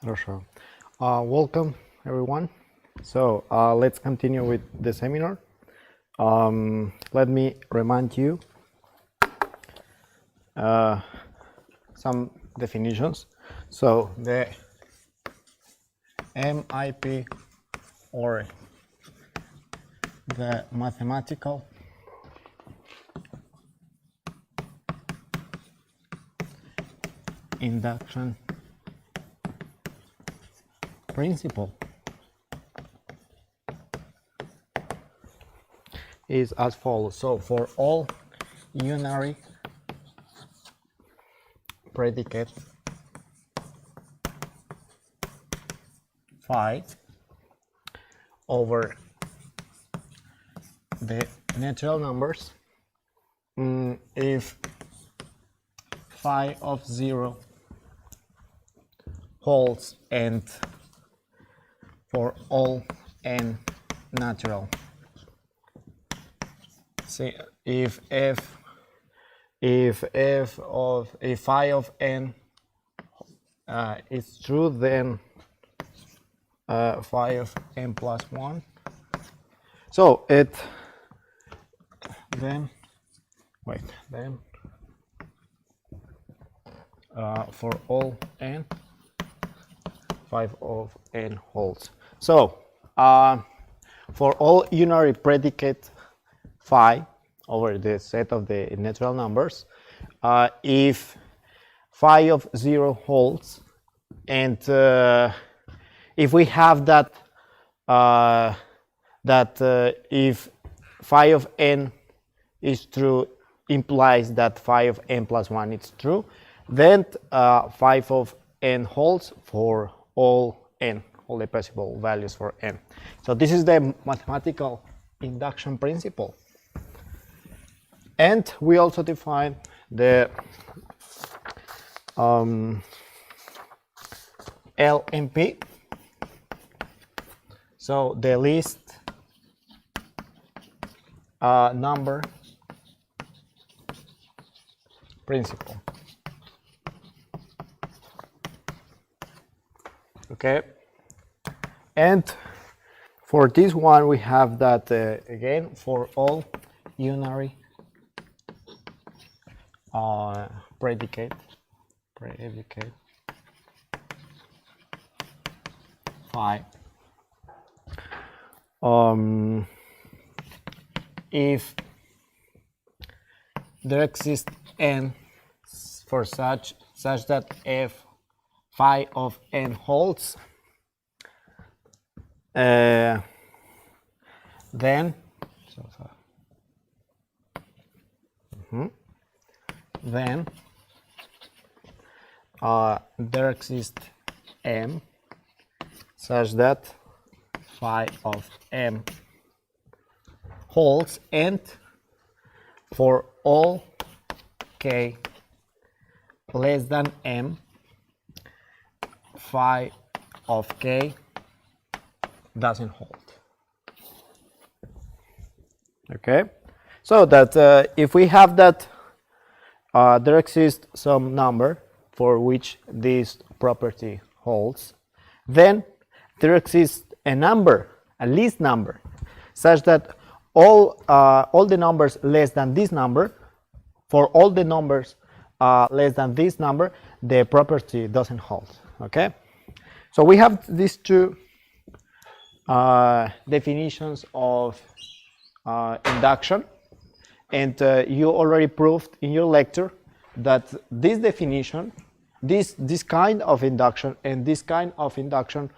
Хорошо. Welcome everyone. So let's continue with the seminar. Let me remind you some definitions. So the MIP, or the mathematical induction principle, is as follows. So for all unary predicate phi over the natural numbers, if phi of 0 holds, and for all n natural, see if phi of n is true, then phi of n plus 1. So then for all n, phi of n holds. So for all unary predicate phi over the set of the natural numbers, if phi of 0 holds, and if we have that if phi of n is true, implies that phi of n plus 1 is true, then phi of n holds for all n, all the possible values for n. So this is the mathematical induction principle. And we also define the LMP, so the least number principle. Okay, and for this one we have that again for all unary predicate phi, if there exists n for such that f phi of n holds, then there exists m such that phi of m holds, and for all k less than m, phi of k doesn't hold. Okay, so that if we have that there exists some number for which this property holds, then there exists a number, a least number, such that all the numbers less than this number, for all the numbers less than this number, the property doesn't hold. Okay, so we have these two definitions of induction, and you already proved in your lecture that this definition, this kind of induction and this kind of induction,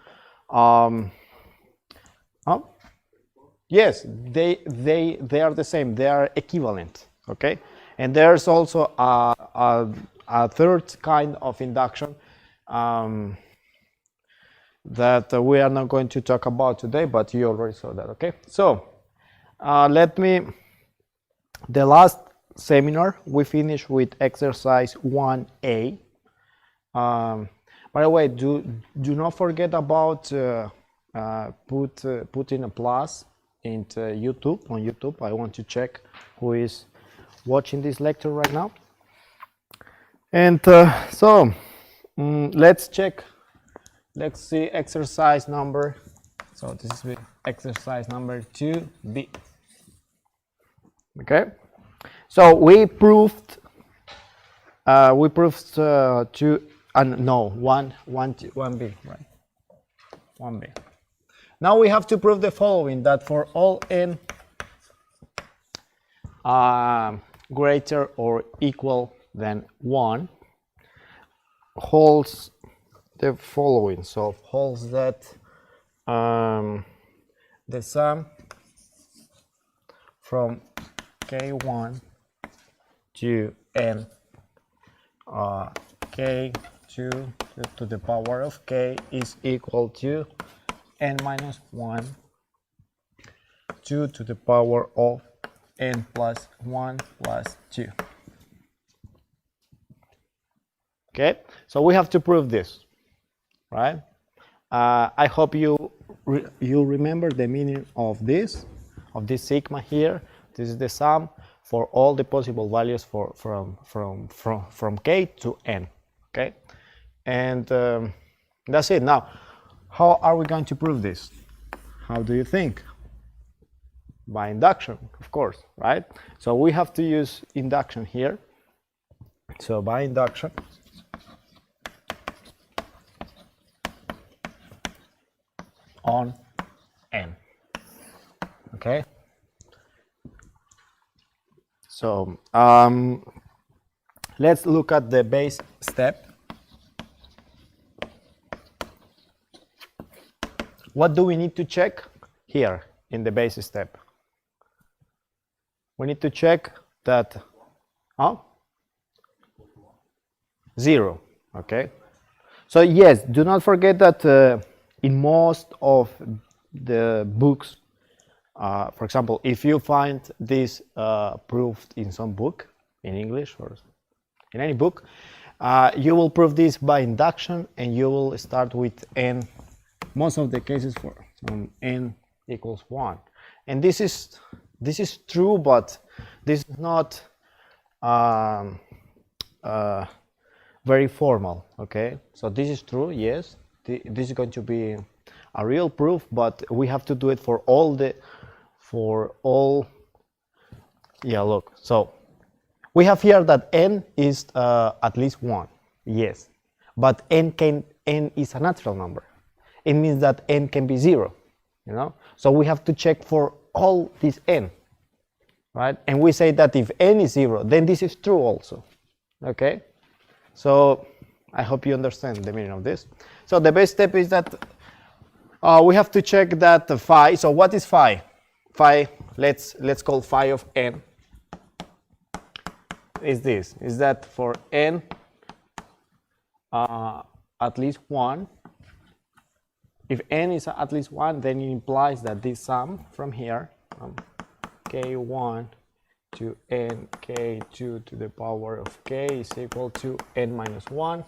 yes, they are the same, they are equivalent. Okay, and there's also a third kind of induction that we are not going to talk about today, but you already saw that. Okay, so the last seminar we finished with exercise 1A. By the way, do not forget about putting a plus into YouTube. On YouTube, I want to check who is watching this lecture right now. And so let's check let's see exercise number. So this is exercise number 2b. Okay. So we proved 1b, right? 1b. Now we have to prove the following, that for all n greater or equal than 1 holds the following. So holds that the sum from k1 to n k2 to the power of k is equal to n minus 1 2 to the power of n plus 1 plus 2. Okay, so we have to prove this, right? I hope you remember the meaning of this sigma here. This is the sum for all the possible values from k to n. Okay, and that's it. Now, how are we going to prove this? How do you think? By induction, of course, right? So we have to use induction here. So by induction, on n. Okay. So let's look at the base step. What do we need to check here in the base step? We need to check that 0. Okay. So yes, do not forget that in most of the books, for example, if you find this proved in some book, in English or in any book, you will prove this by induction, and you will start with n. Most of the cases from n equals 1, and this is true, but this is not very formal. Okay, so this is true. Yes, this is going to be a real proof, but we have to do it for all. Yeah, look. So we have here that n is at least 1. Yes, but n is a natural number. It means that n can be 0. You know, so we have to check for all this n, right? And we say that if n is 0, then this is true also. Okay, so I hope you understand the meaning of this. So the best step is that we have to check that phi. So what is phi? Phi, let's call phi of n is this. Is that for n at least 1, if n is at least 1, then it implies that this sum from here, from k1 to n k2 to the power of k is equal to n minus 1,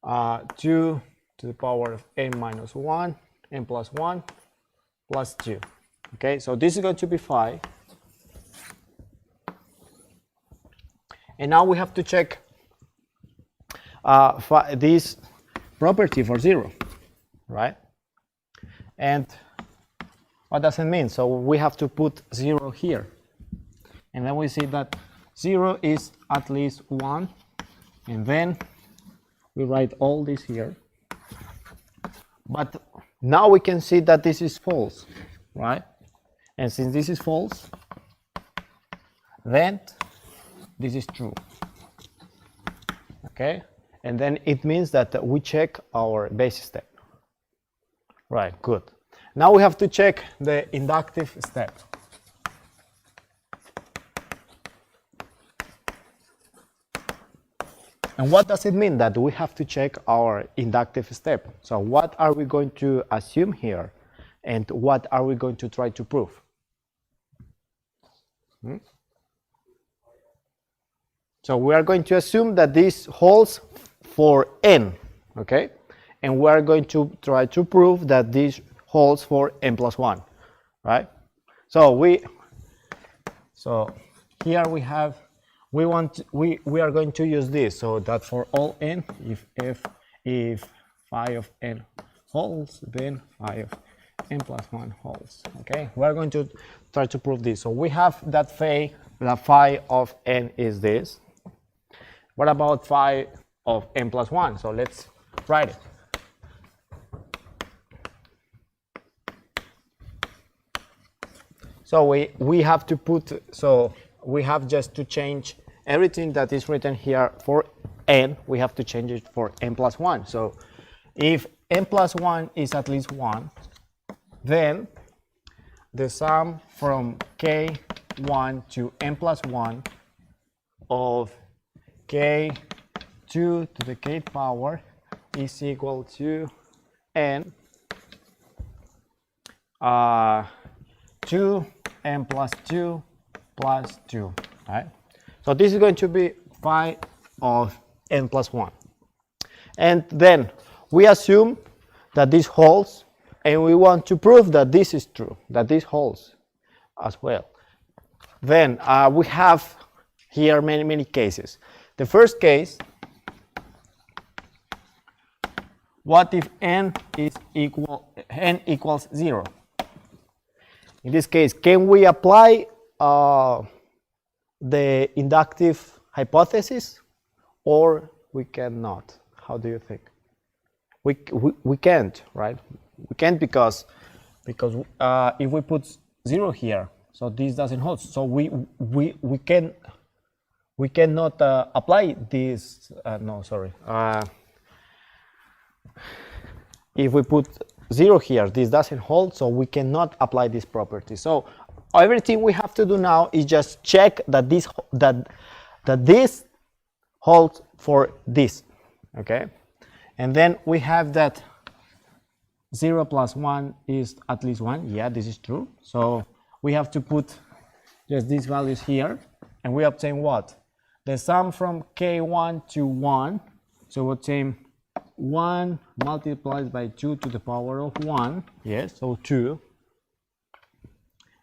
2 to the power of n minus 1, n plus 1, plus 2. Okay, so this is going to be phi. And now we have to check this property for 0, right? And what does it mean? So we have to put 0 here. And then we see that 0 is at least 1. And then we write all this here. But now we can see that this is false, right? And since this is false, then this is true. Okay? And then it means that we check our base step. Right, good. Now we have to check the inductive step. And what does it mean that we have to check our inductive step? So what are we going to assume here, and what are we going to try to prove? So we are going to assume that this holds for n, okay? And we are going to try to prove that this holds for n plus 1, right? So here we have, we are going to use this, so that for all n, if phi of n wholes, then phi of n plus 1 wholes. Okay, we're going to try to prove this. So we have that phi of n is this. What about phi of n plus 1? So let's write it. So we have to put, so we have just to change everything that is written here for n, we have to change it for n plus 1. So if n plus 1 is at least 1, then the sum from k1 to n plus 1 of k2 to the kth power is equal to n 2 n plus 2 plus 2, right? So this is going to be phi of n plus 1. And then we assume that this holds, and we want to prove that this is true, that this holds as well. Then we have here many cases. The first case, what if n equals 0? In this case, can we apply the inductive hypothesis, or we cannot? How do you think? We can't, right? We can't because if we put 0 here, so this doesn't hold. So we cannot apply this. No, sorry. If we put 0 here, this doesn't hold, so we cannot apply this property. So everything we have to do now is just check that this holds for this, okay? And then we have that 0 plus 1 is at least 1. Yeah, this is true. So we have to put just these values here, and we obtain what? The sum from k1 to 1. So we obtain 1 multiplied by 2 to the power of 1, yes, so 2,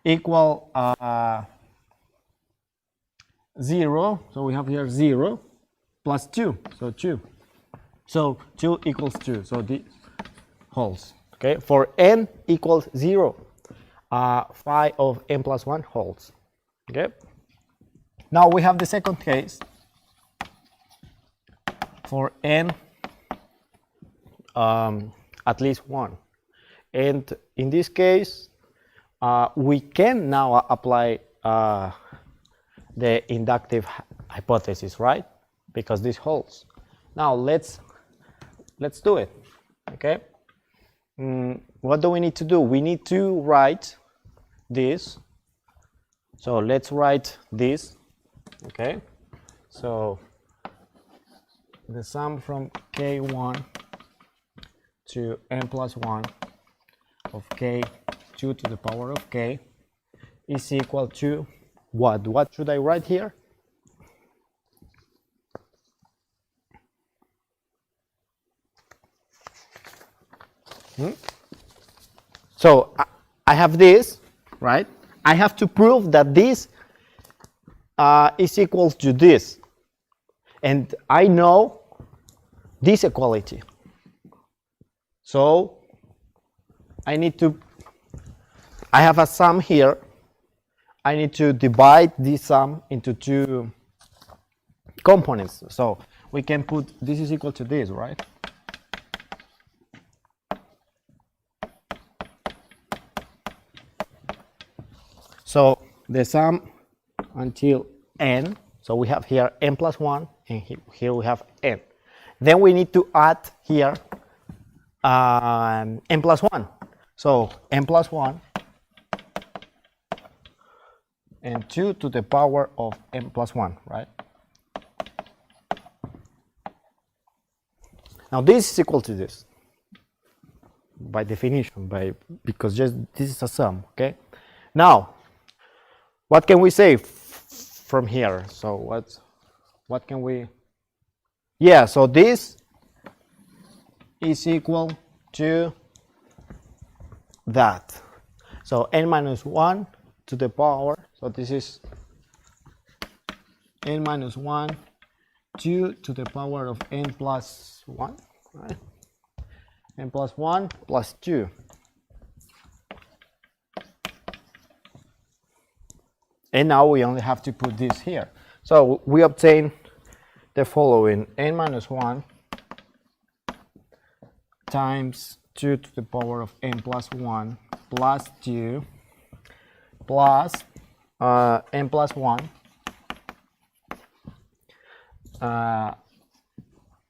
equal 0, so we have here 0, plus 2, so 2. So 2 equals 2, so this holds, okay? For n equals 0, phi of n plus 1 holds, okay? Now we have the second case for n at least 1. And in this case, we can now apply the inductive hypothesis, right? Because this holds. Now let's do it, okay? What do we need to do? We need to write this. So let's write this, okay? So the sum from k1 to n plus 1 of k2 to the power of k is equal to what? What should I write here? So I have this, right? I have to prove that this is equal to this. And I know this equality. So I have a sum here. I need to divide this sum into two components. So we can put this is equal to this, right? So the sum until n, so we have here n plus 1, and here we have n. Then we need to add here n plus 1. So n plus 1 and 2 to the power of n plus 1, right? Now this is equal to this by definition, because just this is a sum, okay? Now, what can we say from here? So what can we? Yeah, so this is equal to that. So n minus 1 to the power, so this is n minus 1, 2 to the power of n plus 1, right? n plus 1 plus 2. And now we only have to put this here. So we obtain the following: n minus 1 times 2 to the power of n plus 1 plus 2 plus n plus 1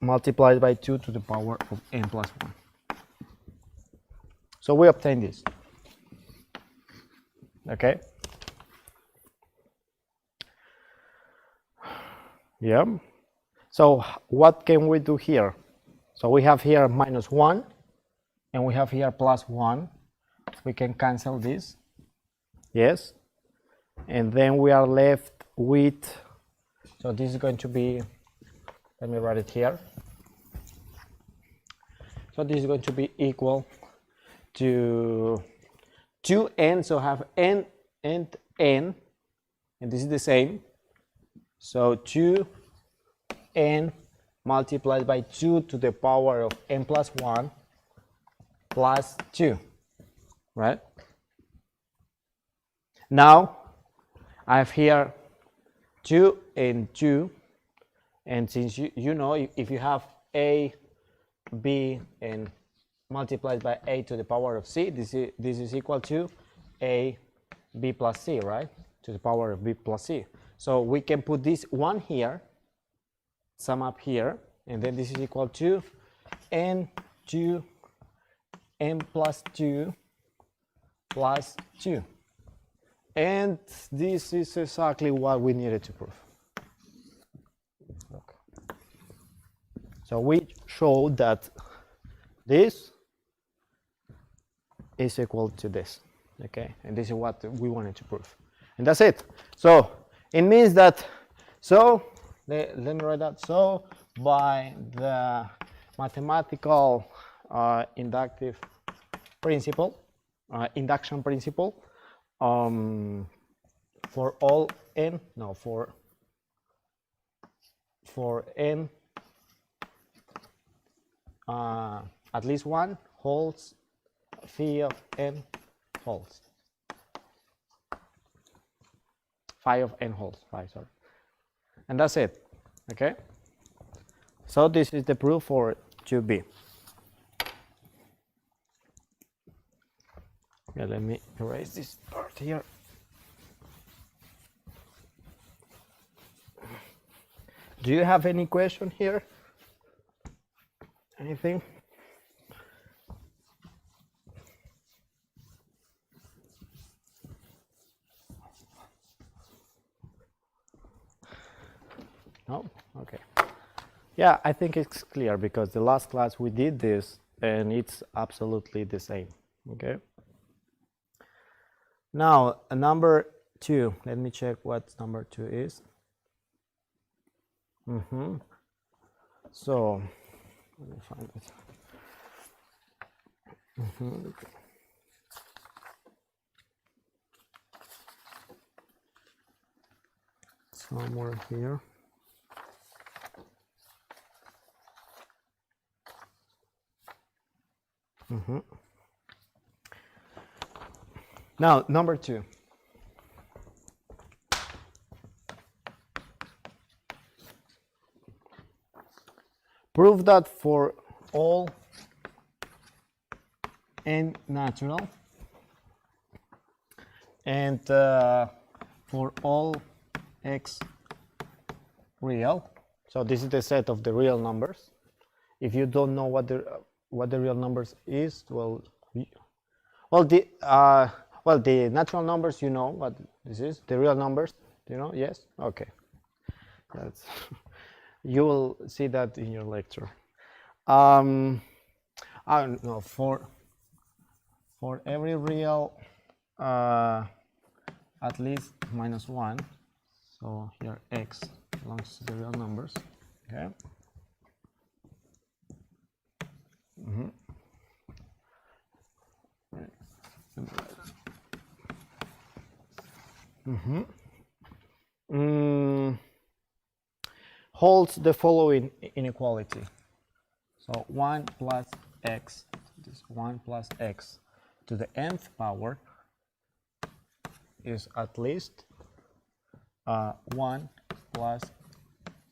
multiplied by 2 to the power of n plus 1. So we obtain this. Okay? Yeah. So what can we do here? So we have here minus 1 and we have here plus 1. We can cancel this. Yes. And then we are left with, so this is going to be, let me write it here. So this is going to be equal to 2n, so have n and n, and this is the same. So 2n multiplied by 2 to the power of n plus 1 plus 2, right? Now I have here 2 and 2, and since you know, if you have a, b, and multiplied by a to the power of c, this is equal to a, b plus c, right? To the power of b plus c. So we can put this 1 here, sum up here, and then this is equal to n plus 2 plus 2. And this is exactly what we needed to prove. Okay. So we showed that this is equal to this, okay? And this is what we wanted to prove. And that's it. So it means that, so let me write that. So by the mathematical inductive principle, induction principle, for all n, no, for n at least 1 holds, phi of n holds, phi of n holds, sorry. And that's it, okay? So this is the proof for 2b. Yeah, let me erase this part here. Do you have any question here? Anything? No? Okay. Yeah, I think it's clear because the last class we did this and it's absolutely the same. Okay. Now, number 2. Let me check what number 2 is. So, let me find it. Somewhere here. Now, number 2. Prove that for all n natural and for all x real. So this is the set of the real numbers. If you don't know what the real numbers is, the natural numbers, you know what this is. The real numbers, you know? Yes. Okay. That's you will see that in your lecture. I don't know, for every real at least minus 1, so here x belongs to the real numbers, okay? Holds the following inequality. So 1 plus x this 1 plus x to the nth power is at least 1 plus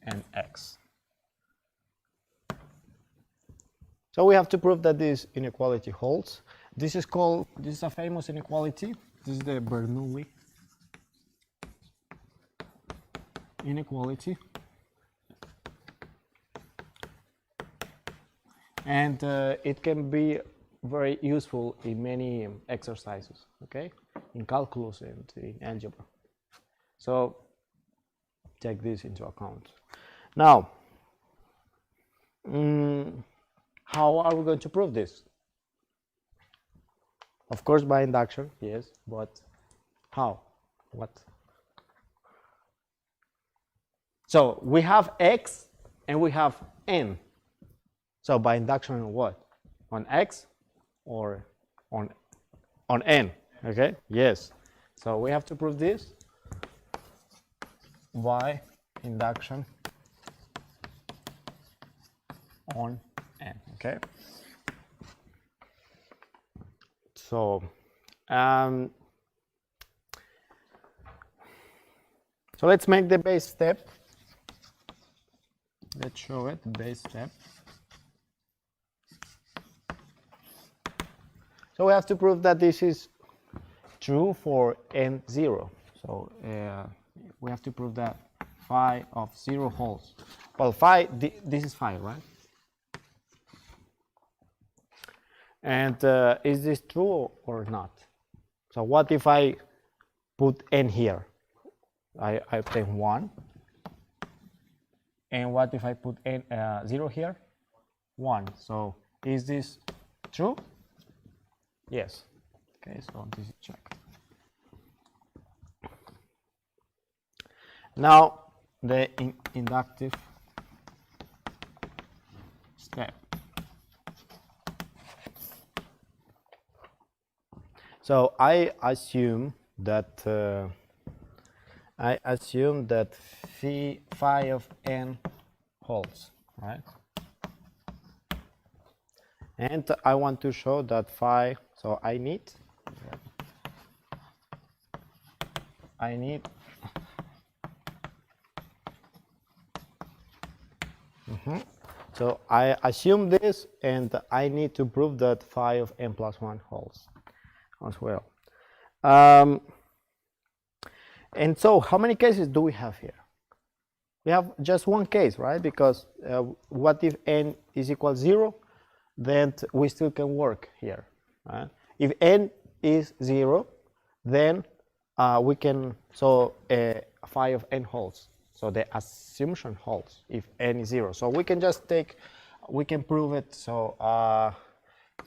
nx. So we have to prove that this inequality holds. This is a famous inequality. This is the Bernoulli inequality. And it can be very useful in many exercises, okay? In calculus and in algebra. So take this into account. Now, how are we going to prove this? Of course, by induction, yes, but how? What? So we have x and we have n. So by induction on what? On x or on n? Okay, yes. So we have to prove this by induction on n. Okay. So so let's make the base step. Let's show it, base step. So we have to prove that this is true for n0. So we have to prove that phi of 0 holds. Well, phi, this is phi, right? And is this true or not? So what if I put n here? I obtain 1. And what if I put n 0 here? 1. So is this true? Yes. Okay, so this is checked. Now the inductive step. So I assume that phi of n holds, right? And I want to show that phi. So I need So I assume this, and I need to prove that phi of n plus 1 holds as well. And so how many cases do we have here? We have just one case, right? Because what if n is equal 0? Then we still can work here. Right? If n is 0, then we can, so phi of n holds. So the assumption holds if n is 0. So we can just take, we can prove it. So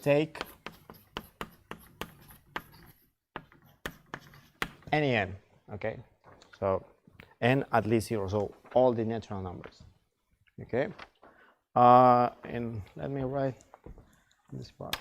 take any n, okay? So n at least 0, so all the natural numbers, okay? And let me write this part.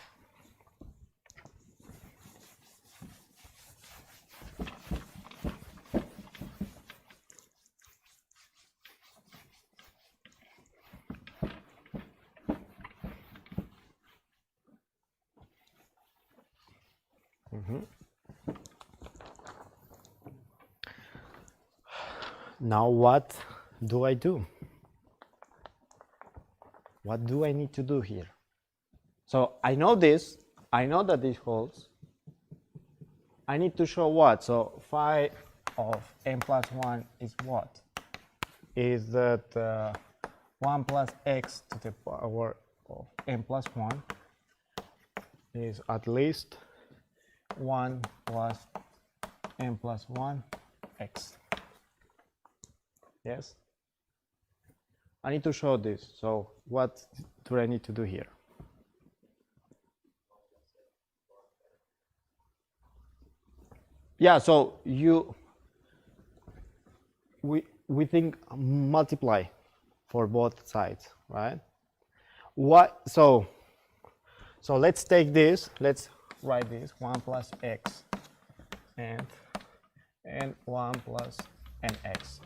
Now what do I do? What do I need to do here? So I know this, I know that this holds. I need to show what? So phi of n plus 1 is what? Is that 1 plus x to the power of n plus 1 is at least 1 plus n plus 1 x. Yes? I need to show this. So what do I need to do here? Yeah, so we think multiply for both sides, right? So let's take this, let's write this 1 plus x and 1 plus nx.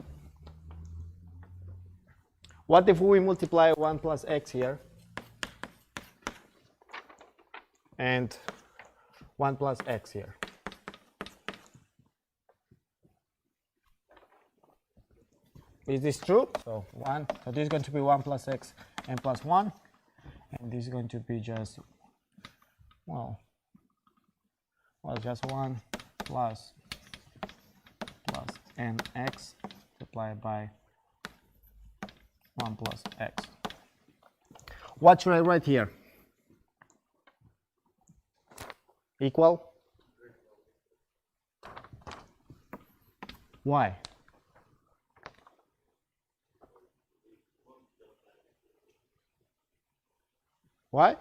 What if we multiply 1 plus x here? and 1 plus x here. Is this true? So 1, so this is going to be 1 plus x and plus 1, and this is going to be just, well just 1 plus nx multiplied by 1 plus x. What should I write here? Equal? Why? Why?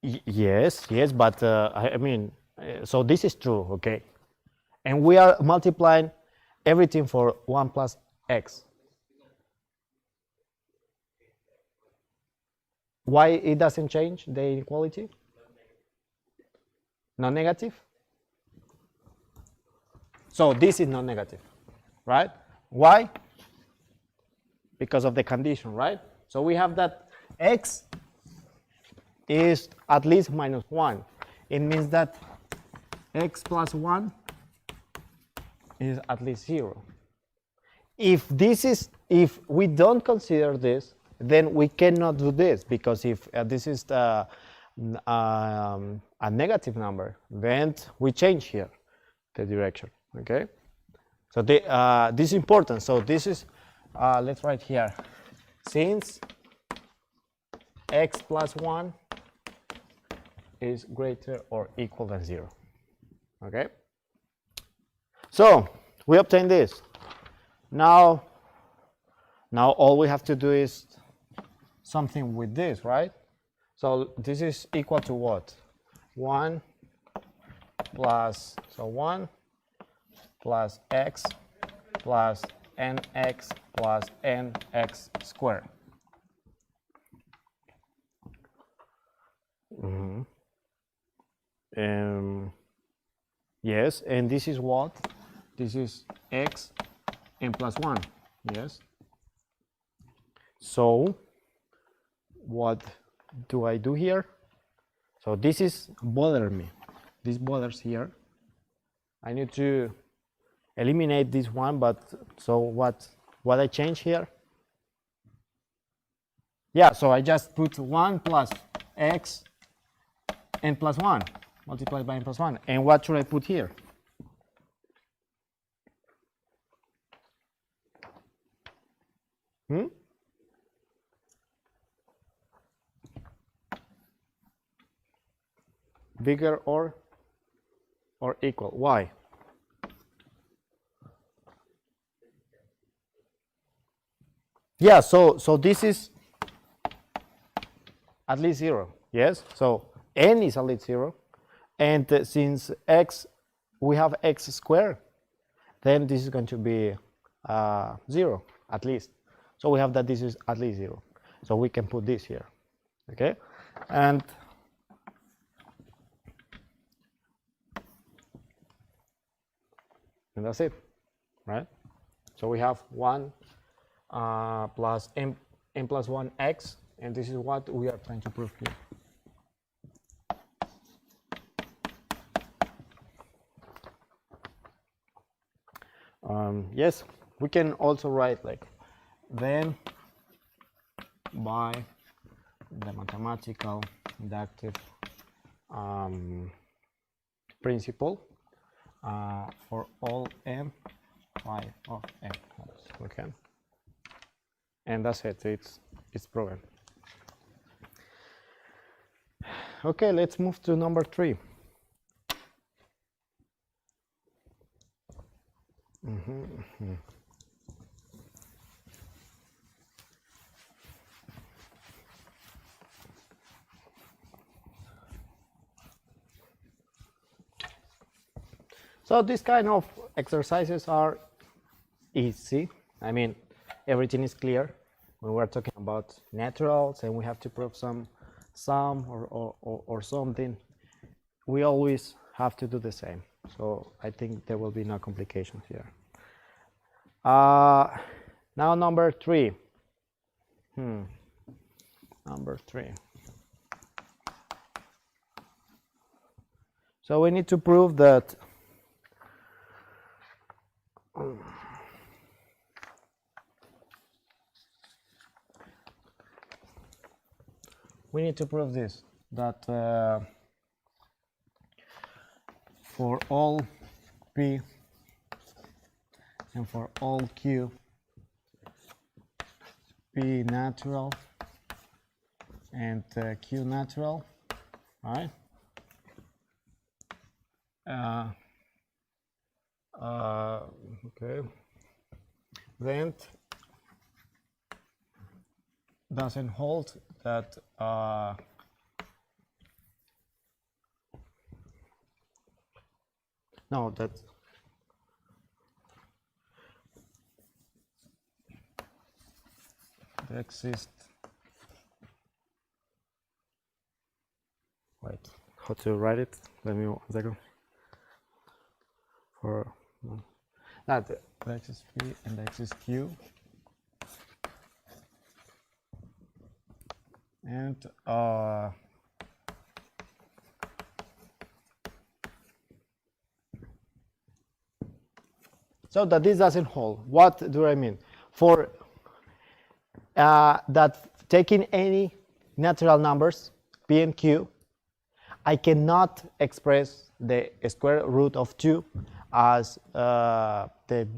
Yes, but I mean, so this is true, okay? And we are multiplying everything for 1 plus x. Why it doesn't change the inequality? Non-negative? So this is non-negative, right? Why? Because of the condition, right? So we have that x is at least minus 1. It means that x plus 1 is at least 0. If we don't consider this, then we cannot do this, because if this is a negative number, then we change here the direction. Okay, so this is important. So this is let's write here, since x plus 1 is greater or equal than 0. Okay, so we obtain this. Now all we have to do is something with this, right? So this is equal to what? 1 plus, so 1 plus x plus nx plus nx squared. Yes, and this is what? This is x n plus 1, yes. So what do I do here? So this is bothering me. This bothers here. I need to eliminate this one, but so what I change here? Yeah, so I just put 1 plus x n plus 1 multiplied by n plus 1. And what should I put here? Bigger or equal? Why? Yeah, so this is at least 0. Yes, so n is at least 0, and since x, we have x squared, then this is going to be 0 at least. So we have that this is at least 0. So we can put this here. Okay, and that's it, right? So we have 1 plus n plus 1 x, and this is what we are trying to prove here. Yes, we can also write like, then by the mathematical inductive principle for all m phi of n. Okay, and that's it. It's proven. Okay, let's move to number 3. So these kind of exercises are easy. I mean, everything is clear when we're talking about naturals and we have to prove some sum or something. We always have to do the same. So I think there will be no complications here. Now number 3. Number 3. So we need to prove that this, that for all P and for all Q, P natural and Q natural, right? Okay. Then doesn't hold that no, that there exists. Wait, how to write it? Let me 1 second. For that x is P and x is Q, and so that this doesn't hold. What do I mean? For that taking any natural numbers P and Q, I cannot express the square root of 2 as the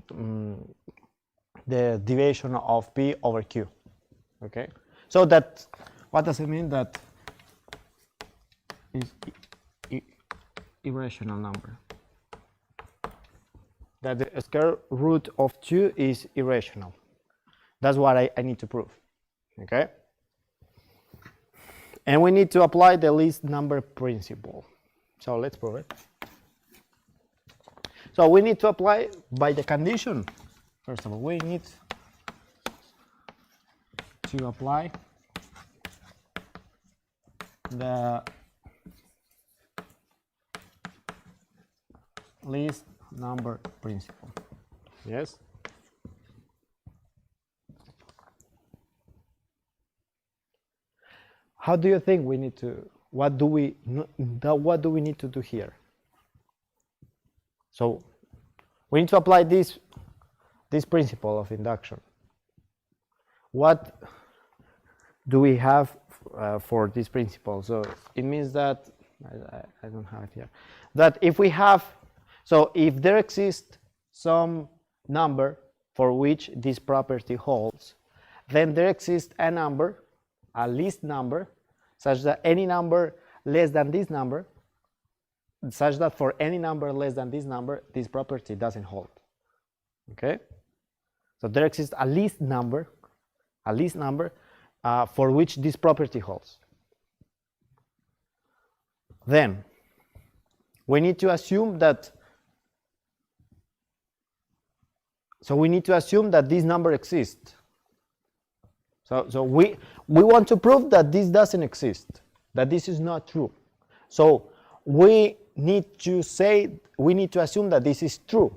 deviation of P over Q. Okay, so that what does it mean? That is irrational number. That the square root of 2 is irrational. That's what I need to prove. Okay, and we need to apply the least number principle. So let's prove it. So we need to apply by the condition. First of all, we need to apply the least number principle. Yes. How do you think we need to? What do we need to do here? So we need to apply this principle of induction. What do we have for this principle? So it means that I don't have it here. That if we have, so if there exists some number for which this property holds, then there exists a number, a least number, such that any number less than this number, such that for any number less than this number, this property doesn't hold. Okay? So there exists a least number for which this property holds. Then we need to assume that. So we need to assume that this number exists. So we want to prove that this doesn't exist, that this is not true. So we need to assume that this is true,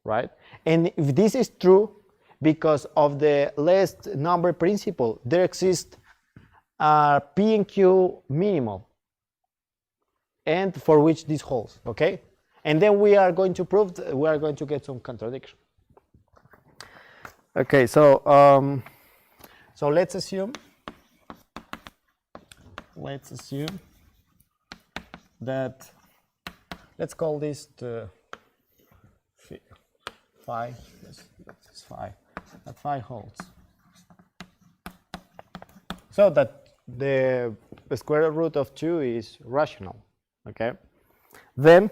right? And if this is true, because of the least number principle, there exists P and Q minimal, and for which this holds, okay? And then we are going to prove we are going to get some contradiction. Okay, so let's assume that, let's call this the phi. This is phi. That phi holds. So that the square root of 2 is rational. Okay. Then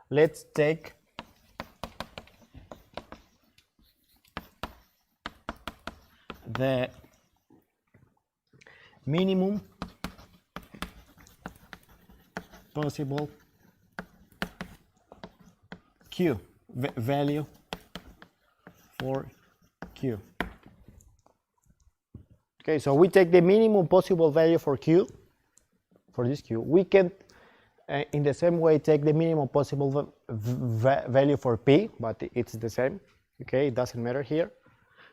let's take the minimum possible Q value for Q. Okay, so we take the minimum possible value for Q, for this Q. We can in the same way, take the minimum possible value for P, but it's the same. Okay, it doesn't matter here.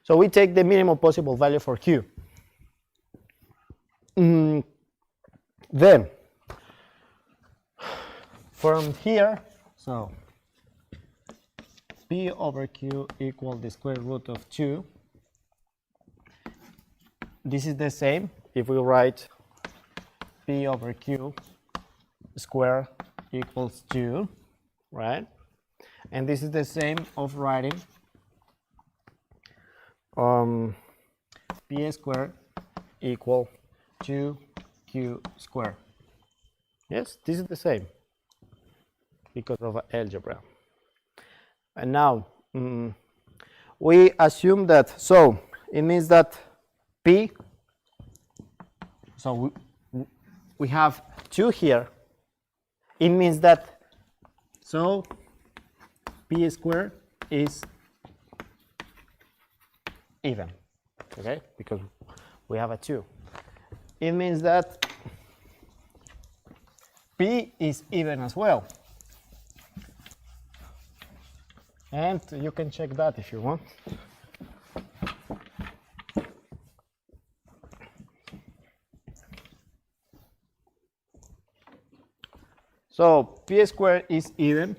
So we take the minimum possible value for Q. Then, from here, so P over Q equals the square root of 2. This is the same if we write P over Q square equals 2, right? And this is the same of writing P square equal 2Q square. Yes, this is the same because of algebra. And now we assume that, so it means that P, so we have 2 here. It means that, so P squared is even, okay, because we have a 2. It means that P is even as well. And you can check that if you want. So P squared is even,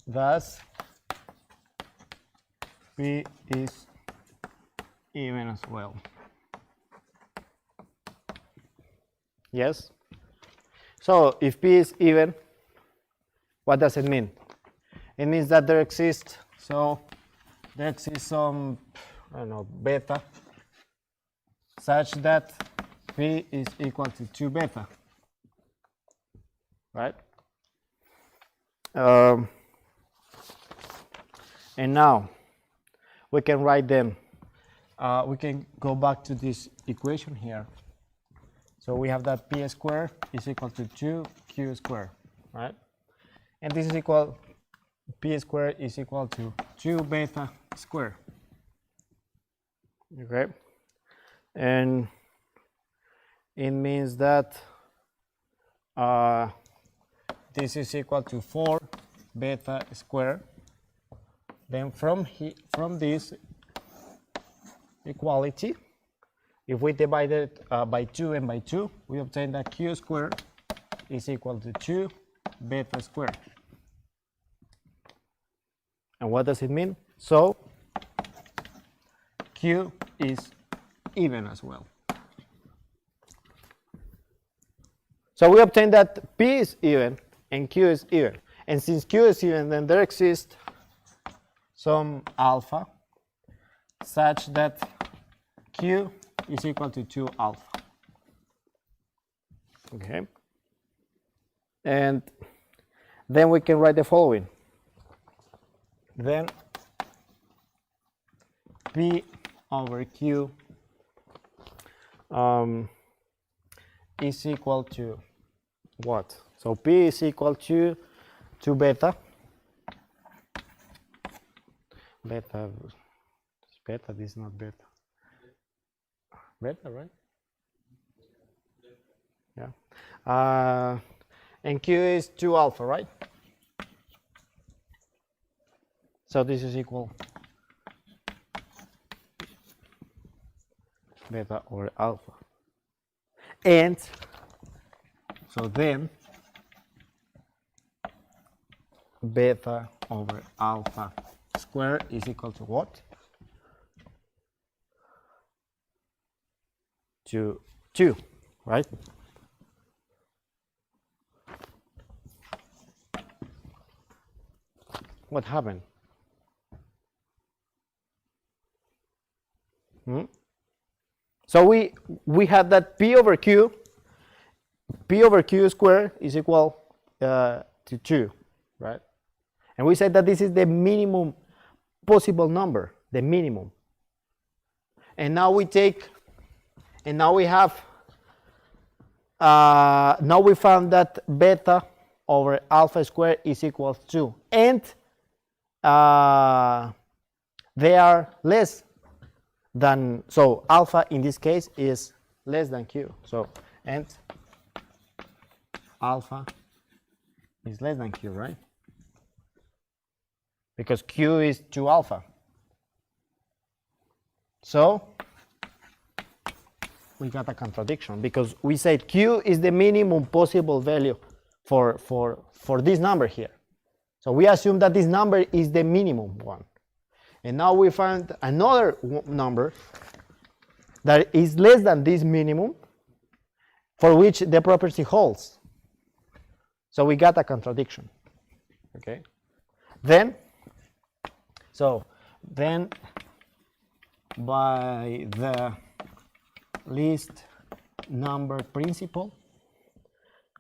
thus P is even as well. Yes? So if P is even, what does it mean? It means that there exists, so there exists some, I don't know, beta, such that P is equal to 2 beta. Right? And now we can write them. We can go back to this equation here. So we have that P squared is equal to 2Q squared, right? And this is equal, P squared is equal to 2 beta squared. Okay? And it means that this is equal to 4 beta squared. Then from this equality, if we divide it by 2 and by 2, we obtain that Q squared is equal to 2 beta squared. And what does it mean? So Q is even as well. So we obtain that P is even and Q is even. And since Q is even, then there exists some alpha such that Q is equal to 2 alpha. Okay. And then we can write the following. Then P over Q is equal to what? So P is equal to 2 beta. Beta, this is not beta. Beta, right? Yeah. And Q is 2 alpha, right? So this is equal beta over alpha. And so then beta over alpha squared is equal to what? To 2, right? What happened? So we have that P over Q squared is equal to 2, right? And we said that this is the minimum possible number, the minimum. And now we take, and now we have, now we found that beta over alpha squared is equal to 2. And they are less than, so alpha in this case is less than Q. So, and alpha is less than q, right? Because q is 2 alpha. So we got a contradiction because we said q is the minimum possible value for this number here. So we assume that this number is the minimum one. And now we find another number that is less than this minimum for which the property holds. So we got a contradiction. Okay. Then by the least number principle,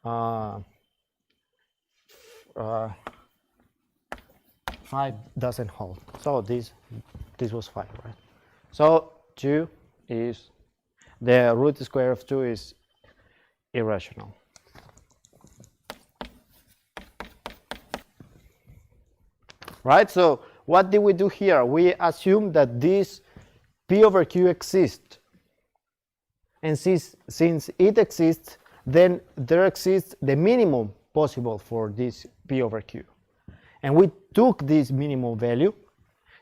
5 doesn't hold. So this was 5, right? So 2 is, the root square of 2 is irrational. Right? So what did we do here? We assume that this P over Q exists. And since it exists, then there exists the minimum possible for this P over Q. And we took this minimum value,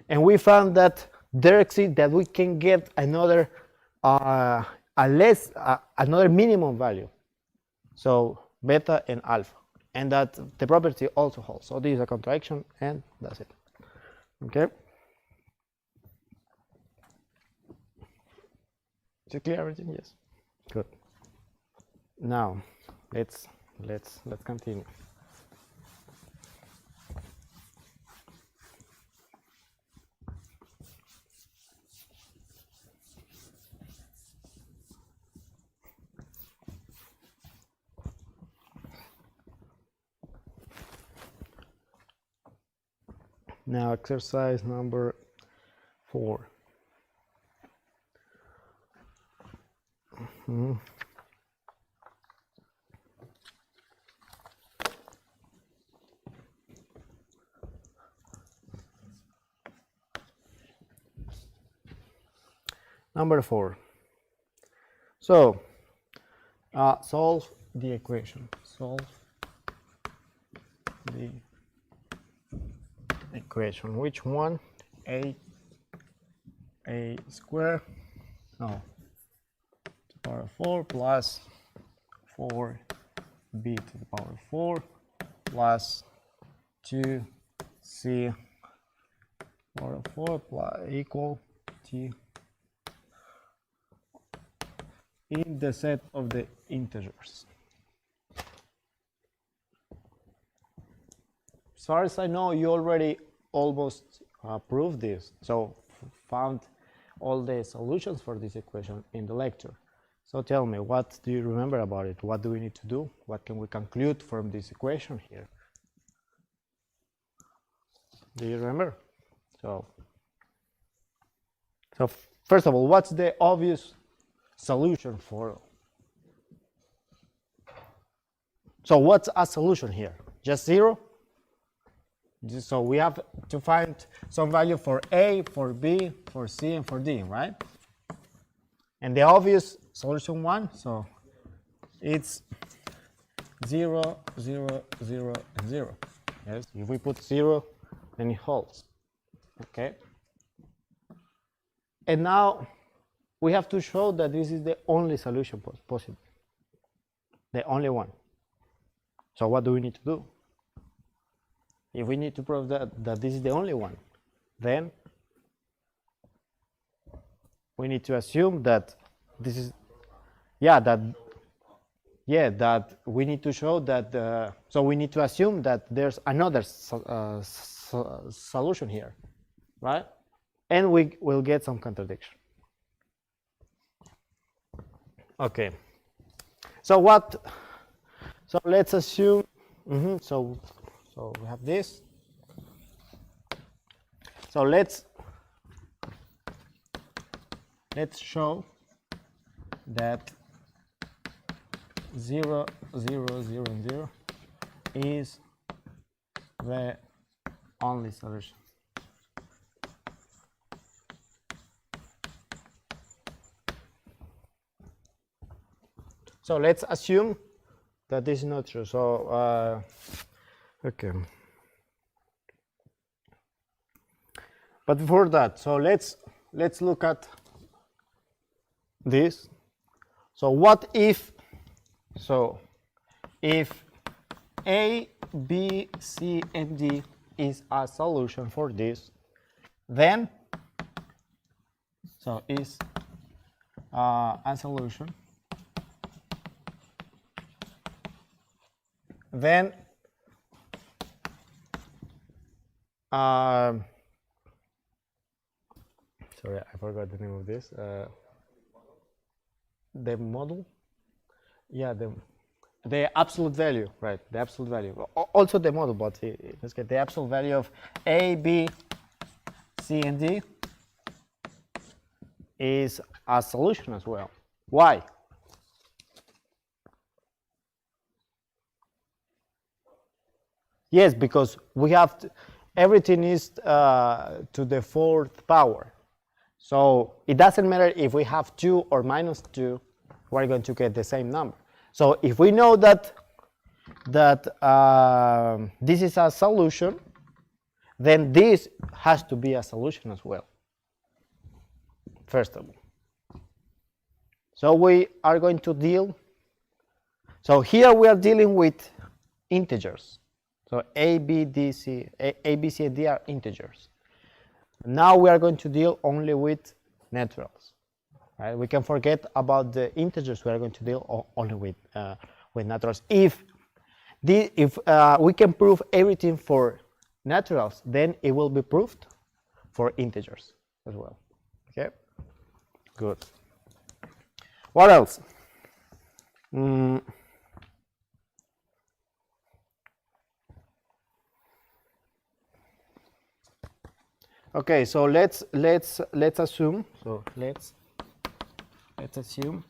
and we found that there exists that we can get another another minimum value. So beta and alpha, and that the property also holds. So this is a contradiction, and that's it. Okay. Is it clear everything? Yes. Good. Now let's continue. Now exercise number 4. Number 4. So solve the equation. Solve the equation. Which one? A square, no, to the power 4 plus 4b to the power 4 plus 2c power 4 plus equal t in the set of the integers. As far as I know, you already almost proved this, so found all the solutions for this equation in the lecture. So tell me, what do you remember about it? What do we need to do? What can we conclude from this equation here? Do you remember? So first of all, what's the obvious solution for? So what's a solution here? Just 0? So we have to find some value for A, for B, for C, and for D, right? And the obvious solution 1, so it's 0, 0, 0, and 0. Yes, if we put 0, then it holds. Okay. And now we have to show that this is the only solution possible. The only one. So what do we need to do? If we need to prove that this is the only one, then we need to assume that this is, that we need to show that, so we need to assume that there's another solution here, right? And we will get some contradiction. Okay. So let's assume, so we have this. So let's show that 0, 0, 0, and 0 is the only solution. So let's assume that is not true. So okay. But before that, so let's look at this. So what if, so if A, B, C, and D is a solution for this, then, so is a solution, then sorry, I forgot the name of this. The model, yeah, the absolute value, right? The absolute value. Also the model, but let's get the absolute value of A, B, C, and D is a solution as well. Why? Yes, because we have to, everything is to the fourth power. So it doesn't matter if we have 2 or minus 2, we're going to get the same number. So if we know that this is a solution, then this has to be a solution as well, first of all. So we are going to deal, so here we are dealing with integers. So A, B, C, and D are integers. Now we are going to deal only with naturals. Right? We can forget about the integers. We are going to deal only with naturals. If we can prove everything for naturals, then it will be proved for integers as well. Okay, good. What else? Okay, so let's assume. So let's assume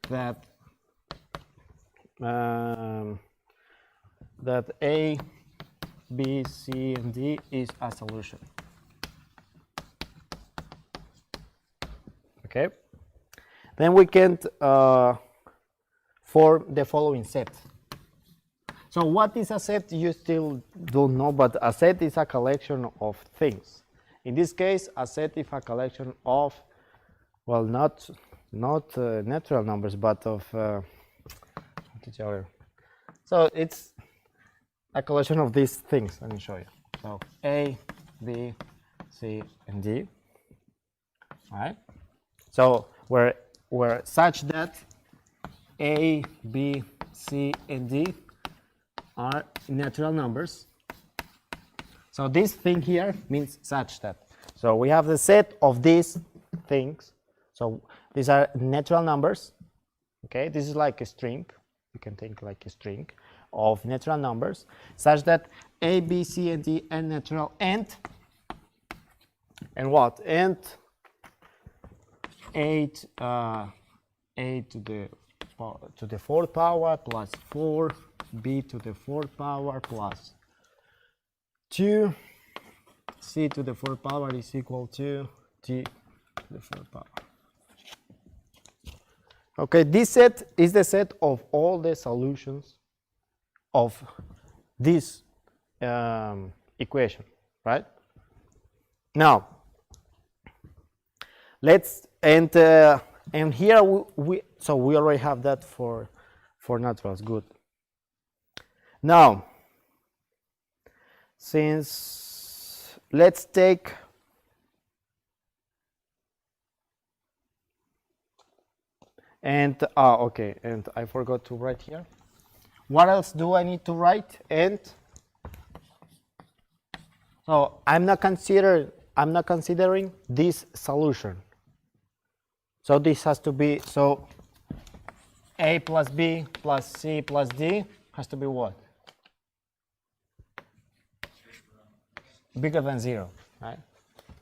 that that A, B, C, and D is a solution. Okay, then we can form the following set. So what is a set? You still don't know, but a set is a collection of things. In this case, a set is a collection of, well, not natural numbers, but of so it's a collection of these things. Let me show you. So A, B, C, and D. All right. So we're such that A, B, C, and D are natural numbers. So this thing here means such that. So we have the set of these things. So these are natural numbers. Okay, this is like a string. You can think like a string of natural numbers, such that A, B, C, and D are natural, and what? And A to the fourth power plus 4, B to the fourth power plus 2, C to the fourth power is equal to D to the fourth power. Okay, this set is the set of all the solutions of this equation, right? Now, let's and here we already have that for naturals. Good. Now, since let's take and okay, and I forgot to write here. What else do I need to write? And so I'm not considering this solution. So this has to be, so A plus B plus C plus D has to be what? Bigger than 0, right?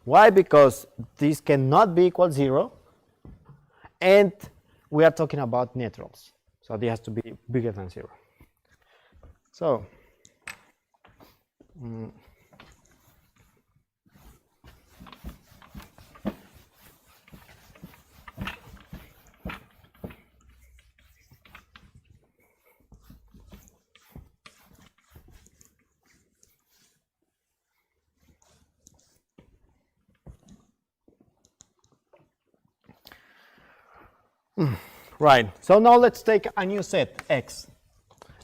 Why? Because this cannot be equal 0, and we are talking about naturals. So this has to be bigger than 0. So Right. So now let's take a new set, X.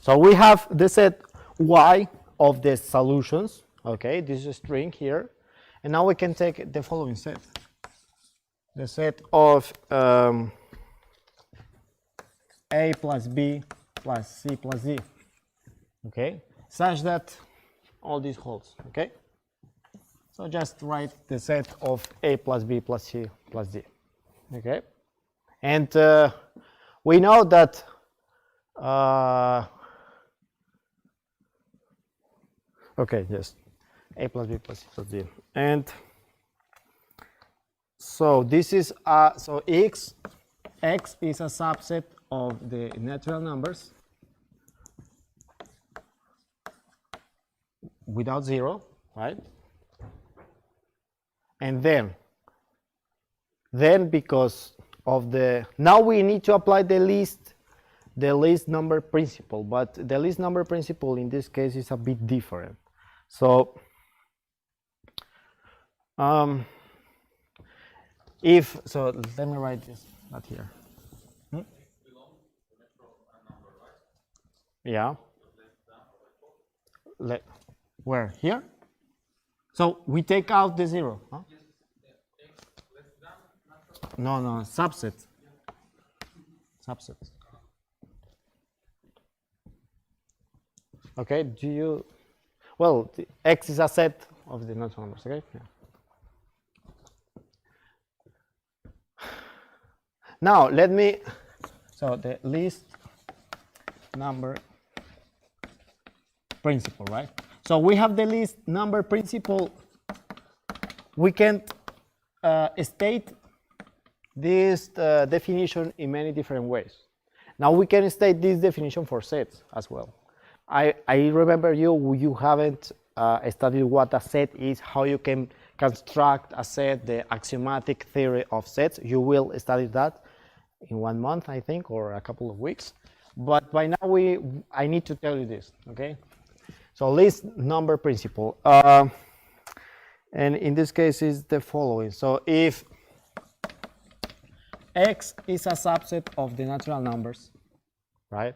So we have the set Y of the solutions. Okay, this is a string here. And now we can take the following set. The set of A plus B plus C plus D. Okay, such that all these holds. Okay. So just write the set of A plus B plus C plus D. Okay. And we know that okay, yes, A plus B plus C plus D. And so this is so X is a subset of the natural numbers without zero, right? And then because of the, now we need to apply the least number principle, but the least number principle in this case is a bit different. So so let me write this not here. Yeah. Where? Here? So we take out the zero. Huh? No, subset. Subset. Okay, do you, well, X is a set of the natural numbers, okay? Yeah. Now, let me, so the least number principle, right? So we have the least number principle. We can state this definition in many different ways. Now we can state this definition for sets as well. I remember you haven't studied what a set is, how you can construct a set, the axiomatic theory of sets. You will study that in 1 month, I think, or a couple of weeks. But by now I need to tell you this, okay? So least number principle, and in this case is the following. So if X is a subset of the natural numbers, right,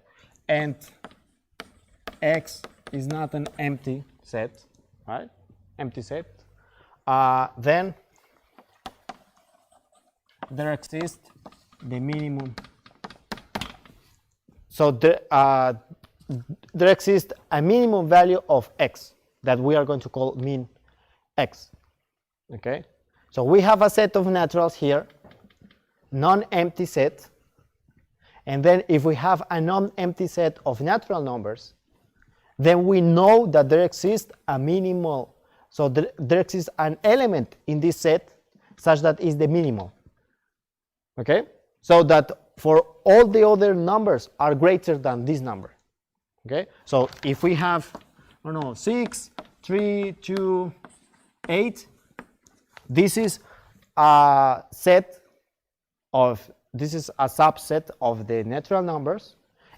and X is not an empty set, right, empty set, then there exists the minimum. So there exists a minimum value of X that we are going to call min X. Okay, so we have a set of naturals here, non-empty set, and then if we have a non-empty set of natural numbers, then we know that there exists a minimal, so there exists an element in this set such that is the minimal. Okay, so that for all the other numbers are greater than this number. Okay, so if we have, I don't know, 6, 3, 2, 8, this is a set of, this is a subset of the natural numbers,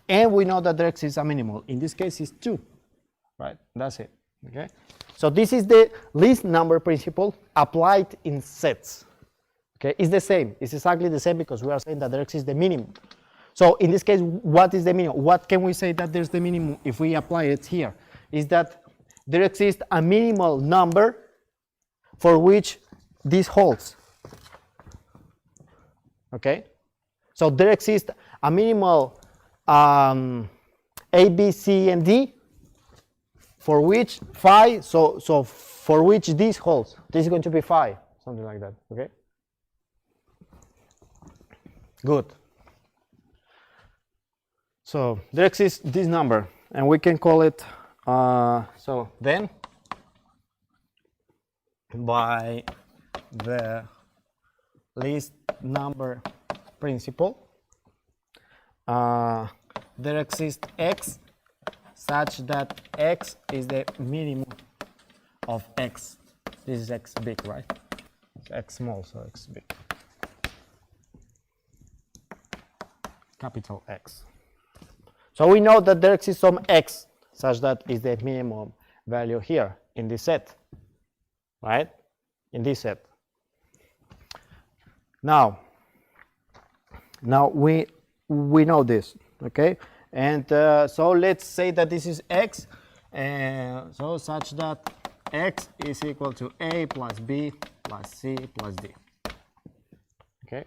and we know that there exists a minimal. In this case, it's 2, right? That's it. Okay, so this is the least number principle applied in sets. Okay, it's the same. It's exactly the same because we are saying that there exists the minimum. So in this case, what is the minimum? What can we say that there's the minimum if we apply it here? Is that there exists a minimal number for which this holds. Okay? So there exists a minimal A, B, C, and D for which phi, so for which this holds. This is going to be phi, something like that. Okay? Good. So there exists this number, and we can call it, so then by the least number principle, there exists X such that X is the minimum of X. This is X big, right? It's X small, so X big. Capital X. So we know that there exists some X such that is the minimum value here in this set, right? In this set. Now, Now we know this, okay? And so let's say that this is x, so such that x is equal to a plus b plus c plus d. Okay,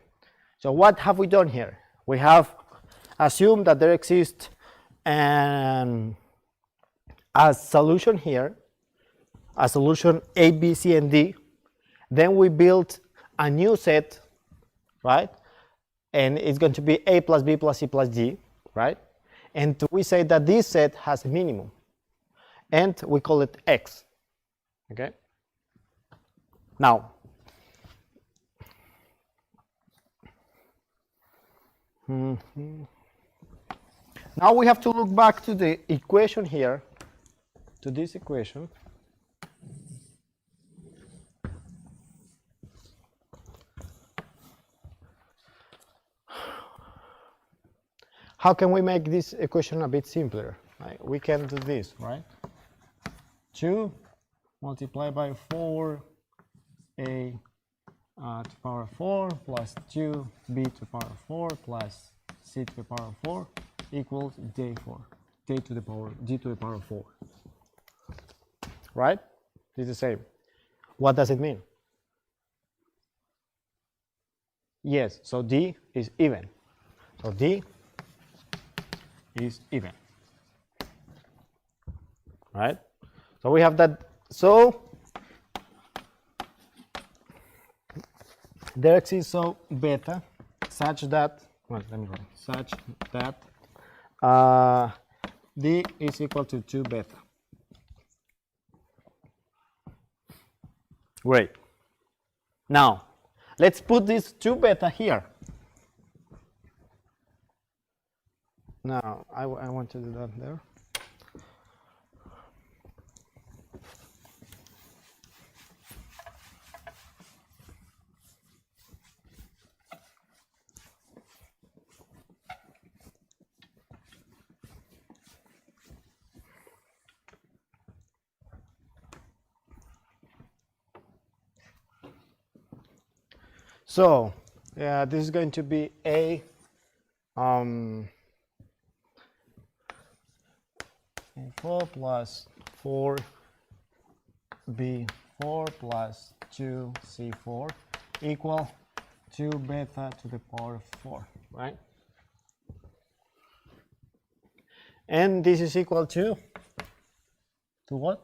so what have we done here? We have assumed that there exists a solution here, a solution a, b, c, and d. Then we built a new set, right? And it's going to be a plus b plus c plus d, right? And we say that this set has a minimum, and we call it x. Okay. Now, now we have to look back to the equation here, to this equation. How can we make this equation a bit simpler? Right? We can do this, right? 2 multiplied by 4 a to the power 4 plus 2 b to the power 4 plus c to the power 4 equals d to the power 4. Right? This is the same. What does it mean? Yes, so d is even. So d is even. Right? So we have that. So there exists so beta such that, well, let me write, such that d is equal to 2 beta. Great. Now let's put this 2 beta here. Now I want to do that there. So this is going to be a A4 plus 4B4 plus 2C4 equal 2 beta to the power 4, right? And this is equal to what?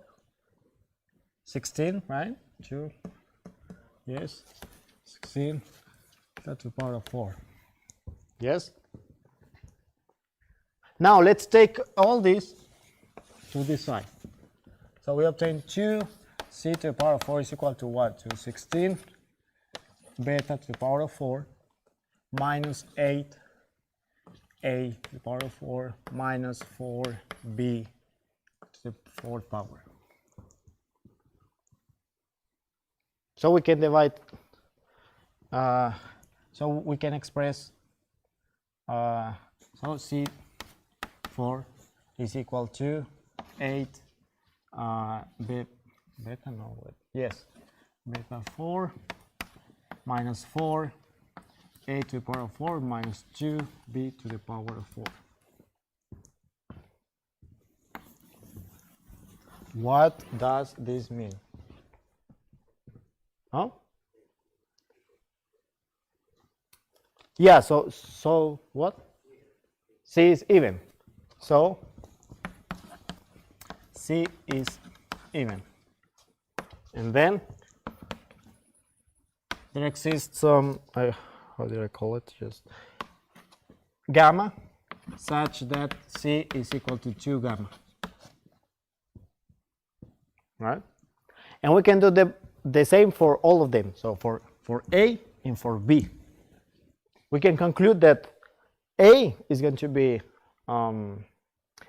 16, right? 2, yes, 16 to the power of 4. Yes? Now let's take all this to this side. So we obtain 2c to the power of 4 is equal to what? To 16 beta to the power of 4 minus 8a to the power of 4 minus 4b to the 4th power. So we can divide, so we can express, so C4 is equal to 8 beta, no, yes, beta 4 minus 4 a to the power of 4 minus 2b to the power of 4. What does this mean? Huh? Yeah, so what? C is even. So C is even. And then there exists some, how did I call it? Just gamma, such that C is equal to 2 gamma. Right? And we can do the same for all of them. So for A and for B. We can conclude that A is going to be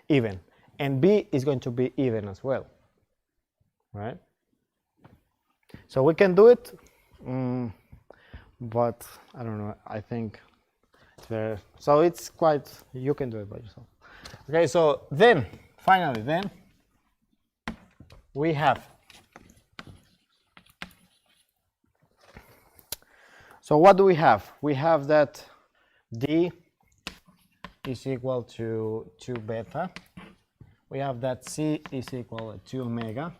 even, and B is going to be even as well. Right? So we can do it, but I don't know, I think it's very, so it's quite, you can do it by yourself. Okay, so then, finally, then we have, so what do we have? We have that D is equal to 2 beta. We have that C is equal to omega.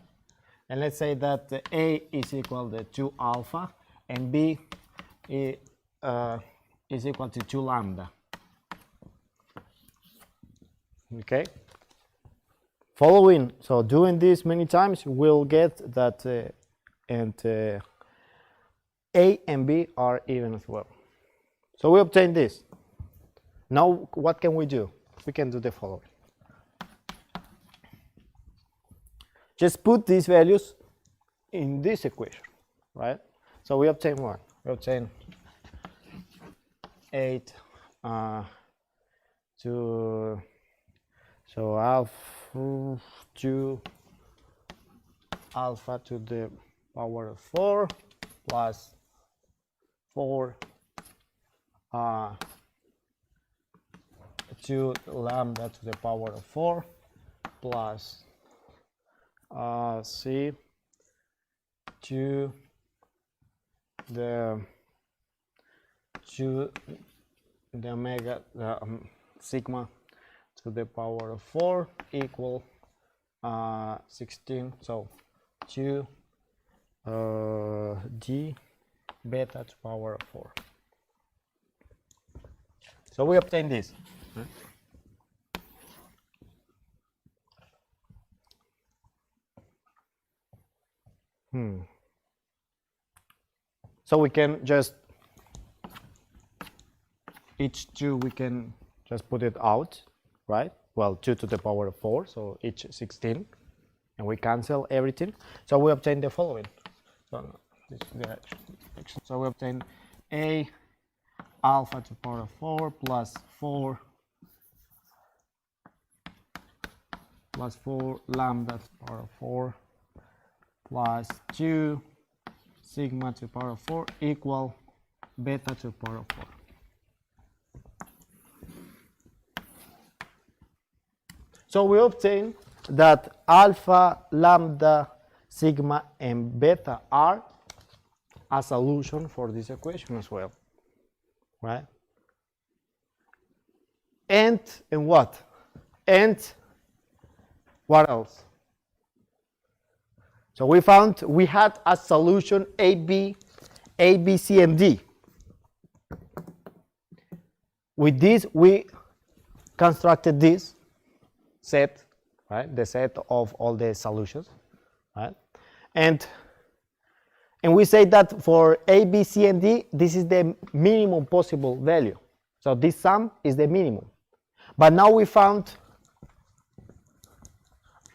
And let's say that A is equal to 2 alpha and B is equal to 2 lambda. Okay? Following, so doing this many times, we'll get that A and B are even as well. So we obtain this. Now what can we do? We can do the following. Just put these values in this equation, right? So we obtain what? We obtain 8 to, so alpha 2 alpha to the power of 4 plus 4 2 lambda to the power of 4 plus C to the omega sigma to the power of 4 equal 16. So 2 d beta to power of 4. So we obtain this. So we can just, each 2 we can just put it out, right? Well, 2 to the power of 4, so each 16, and we cancel everything. So we obtain the following. So this is the action. So we obtain A alpha to the power of 4 plus 4 lambda to the power of 4 plus 2 sigma to the power of 4 equal beta to the power of 4. So we obtain that alpha, lambda, sigma, and beta are a solution for this equation as well, right? And what? And what else? So we found we had a solution A, B, C, and D. With this, we constructed this set, right? The set of all the solutions, right? And we say that for A, B, C, and D, this is the minimum possible value. So this sum is the minimum. But now we found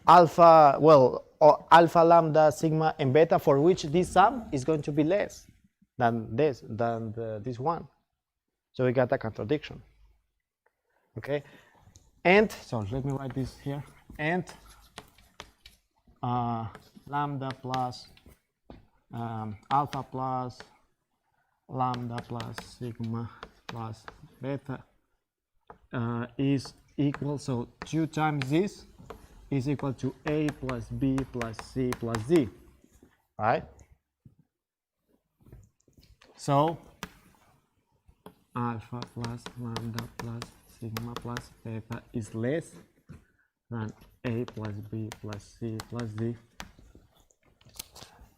alpha, well, alpha, lambda, sigma, and beta, for which this sum is going to be less than this one. So we got a contradiction. Okay, and so let me write this here. And lambda plus alpha plus lambda plus sigma plus beta is equal, so 2 times this is equal to A plus B plus C plus D, right? So alpha plus lambda plus sigma plus beta is less than A plus B plus C plus D.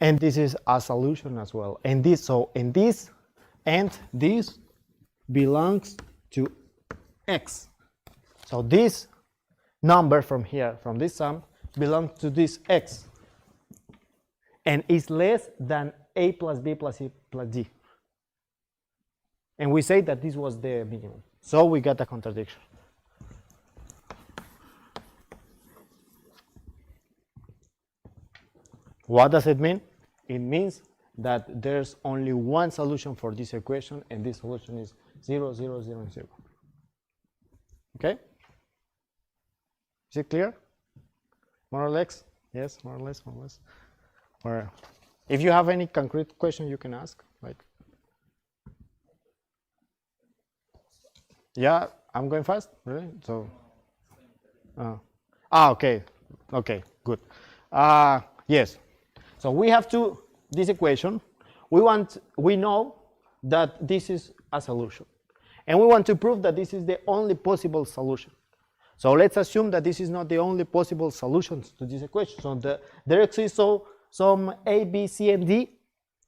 And this is a solution as well. And this, so in this and this belongs to X. So this number from here, from this sum, belongs to this X. And is less than A plus B plus C plus D. And we say that this was the minimum. So we got a contradiction. What does it mean? It means that there's only one solution for this equation, and this solution is 0, 0, 0, and 0. Okay? Is it clear? More or less? Yes, more or less, more or less. Or if you have any concrete question, you can ask. Like, yeah, I'm going fast, really? So, okay, okay, good. Yes. So we have this equation. We know that this is a solution. And we want to prove that this is the only possible solution. So let's assume that this is not the only possible solutions to this equation. So there exists some A, B, C, and D,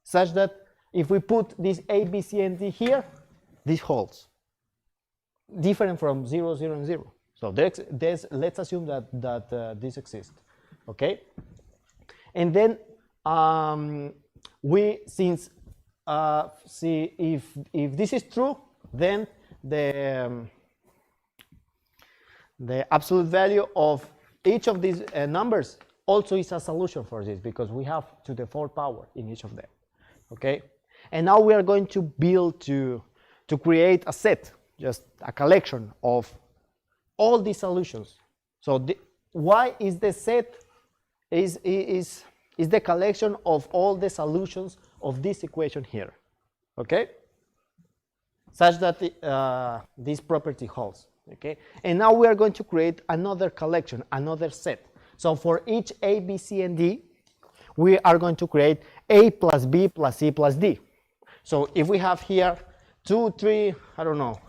such that if we put this A, B, C, and D here, this holds, different from 0, 0, and 0. So let's assume that this exists, okay? And then we see if this is true, then the absolute value of each of these numbers also is a solution for this, because we have to the 4th power in each of them, okay? And now we are going to build to create a set, just a collection of all these solutions. So why is the set is the collection of all the solutions of this equation here, okay? Such that this property holds, okay? And now we are going to create another collection, another set. So for each A, B, C, and D, we are going to create A plus B plus C plus D. So if we have here 2, 3, I don't know,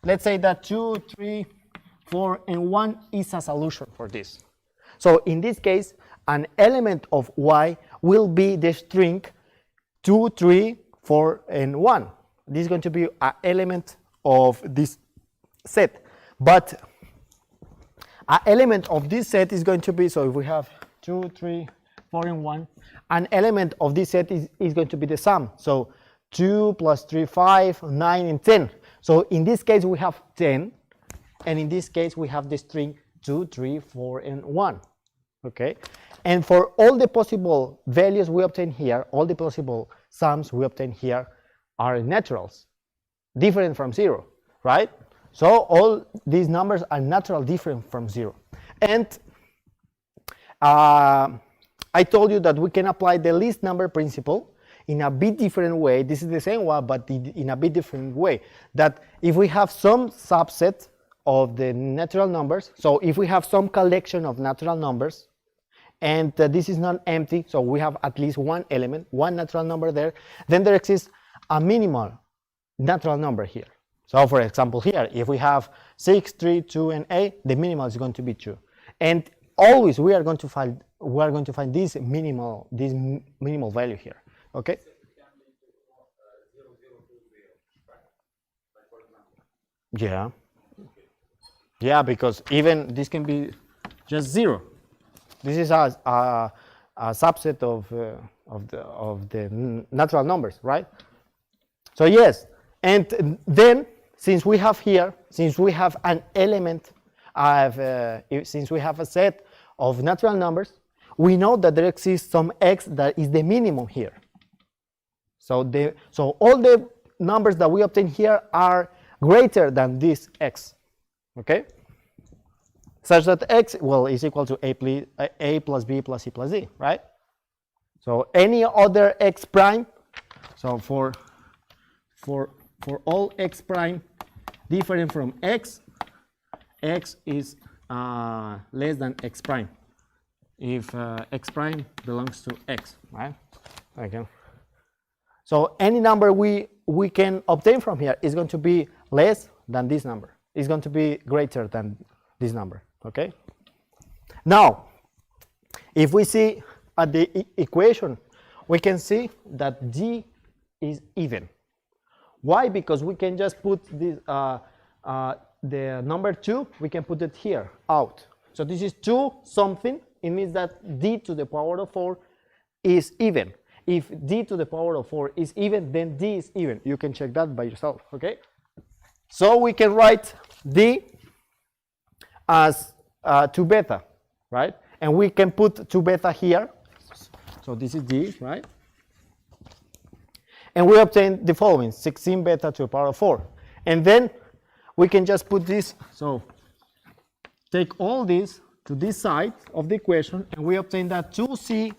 let's say that 2, 3, 4, and 1 is a solution for this. So in this case, an element of Y will be the string 2, 3, 4, and 1. This is going to be an element of this set. But an element of this set is going to be, so if we have 2, 3, 4, and 1, an element of this set is going to be the sum. So 2 plus 3, 5, 9, and 10. So in this case, we have 10. And in this case, we have the string 2, 3, 4, and 1. Okay? And for all the possible values we obtain here, all the possible sums we obtain here are naturals, different from 0, right? So all these numbers are natural different from 0. And I told you that we can apply the least number principle in a bit different way. This is the same one, but in a bit different way. That if we have some subset of the natural numbers, so if we have some collection of natural numbers, and this is not empty, so we have at least one element, one natural number there, then there exists a minimal natural number here. So for example here, if we have 6, 3, 2, and 8, the minimal is going to be 2. And always we are going to find this minimal value here. Okay? Yeah. Yeah, because even this can be just 0. This is a subset of the natural numbers, right? So yes, and then since we have an element of, since we have a set of natural numbers, we know that there exists some x that is the minimum here. So all the numbers that we obtain here are greater than this x, okay? Such that x, well, is equal to a plus b plus c plus d, right? So any other x prime, so for all x prime different from x is less than x prime if x prime belongs to x, right? Okay. So any number we can obtain from here is going to be less than this number. It's going to be greater than this number, okay? Now, if we see at the equation, we can see that d is even. Why? Because we can just put this, the number 2, we can put it here, out. So this is 2 something. It means that d to the power of 4 is even. If d to the power of 4 is even, then d is even. You can check that by yourself, okay? So we can write d as 2 beta, right? And we can put 2 beta here. So this is d, right? And we obtain the following, 16 beta to the power of 4. And then we can just put this, so take all this to this side of the equation, and we obtain that 2c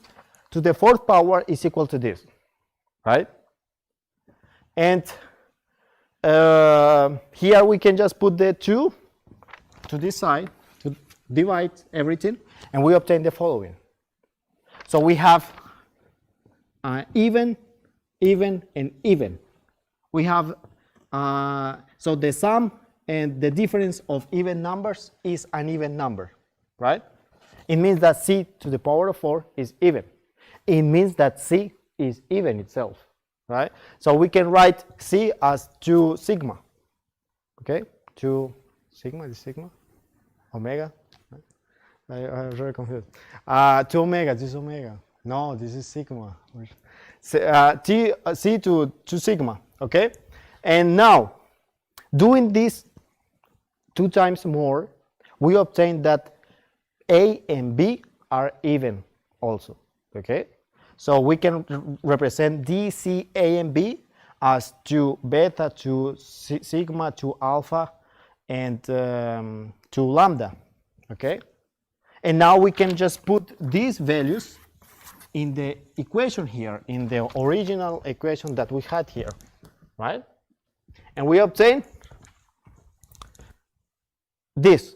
to the 4th power is equal to this, right? And here we can just put the 2 to this side to divide everything, and we obtain the following. So we have even, and even. We have, So the sum and the difference of even numbers is an even number, right? It means that c to the power of 4 is even. It means that c is even itself, right? So we can write c as 2 sigma, okay? 2 sigma, is sigma? Omega? I'm very confused. 2 omega, this is omega. No, this is sigma. C to sigma, okay? And now, doing this 2 times more, we obtain that A and B are even also, okay? So we can represent D, C, A, and B as 2 beta, 2 sigma, 2 alpha, and 2 lambda, okay? And now we can just put these values in the equation here, in the original equation that we had here, right? And we obtain this.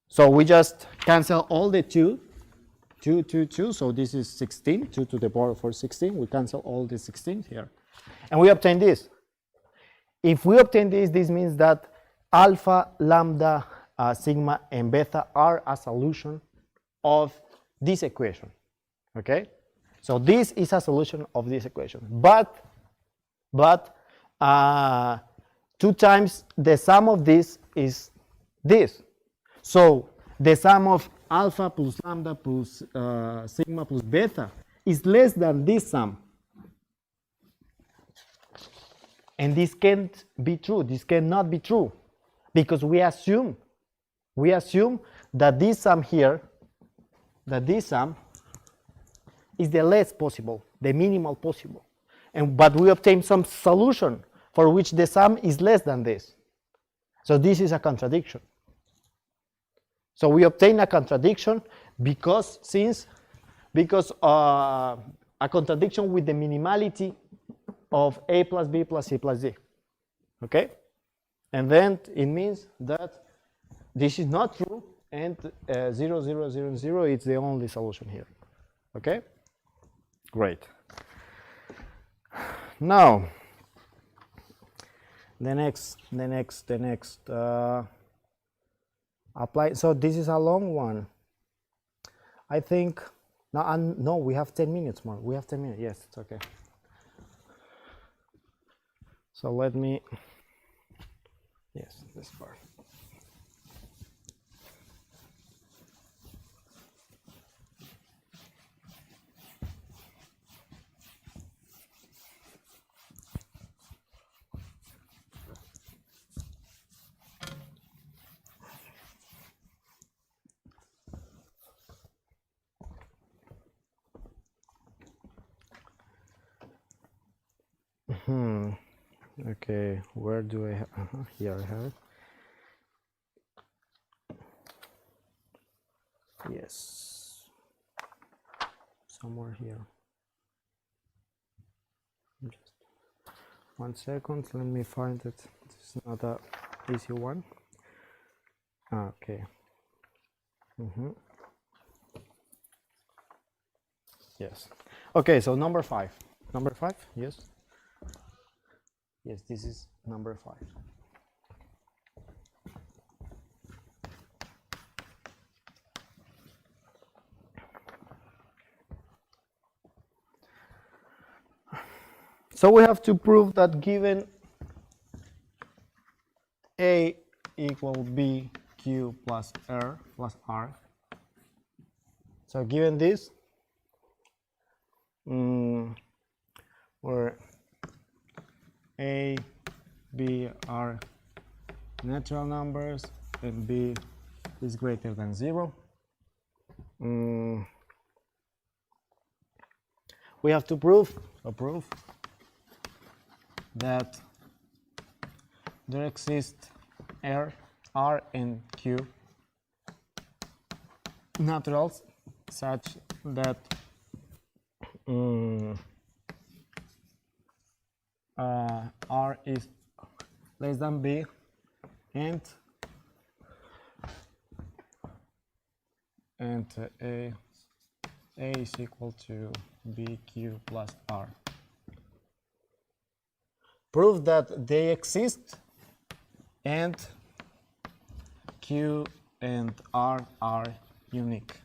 So we just cancel all the 2, so this is 16, 2 to the power of 4, 16. We cancel all the 16 here. And we obtain this. If we obtain this, this means that alpha, lambda, sigma, and beta are a solution of this equation. Okay? So this is a solution of this equation. But 2 times the sum of this is this. So the sum of alpha plus lambda plus sigma plus beta is less than this sum. And this can't be true. This cannot be true. Because we assume that this sum here, is the less possible, the minimal possible. But we obtain some solution for which the sum is less than this. So this is a contradiction. So we obtain a contradiction because a contradiction with the minimality of A plus B plus C plus D. Okay? And then it means that this is not true, and 0, 0, 0, 0 is the only solution here. Okay? Great. Now, the next apply. So this is a long one. I think no, we have 10 minutes more. We have 10 minutes. Yes, it's okay. So let me. Yes, this part. Okay, where do I have? Here I have it. Yes, somewhere here. Just 1 second, let me find it. This is not an easy one. Okay. Yes. Okay, so number 5. Number 5, yes. Yes, this is number 5. So we have to prove that given A equal B Q plus R plus R. So given this, where A, B are natural numbers and B is greater than 0. We have to prove that there exist R and Q naturals such that R is less than B and A is equal to BQ plus R. Prove that they exist and Q and R are unique.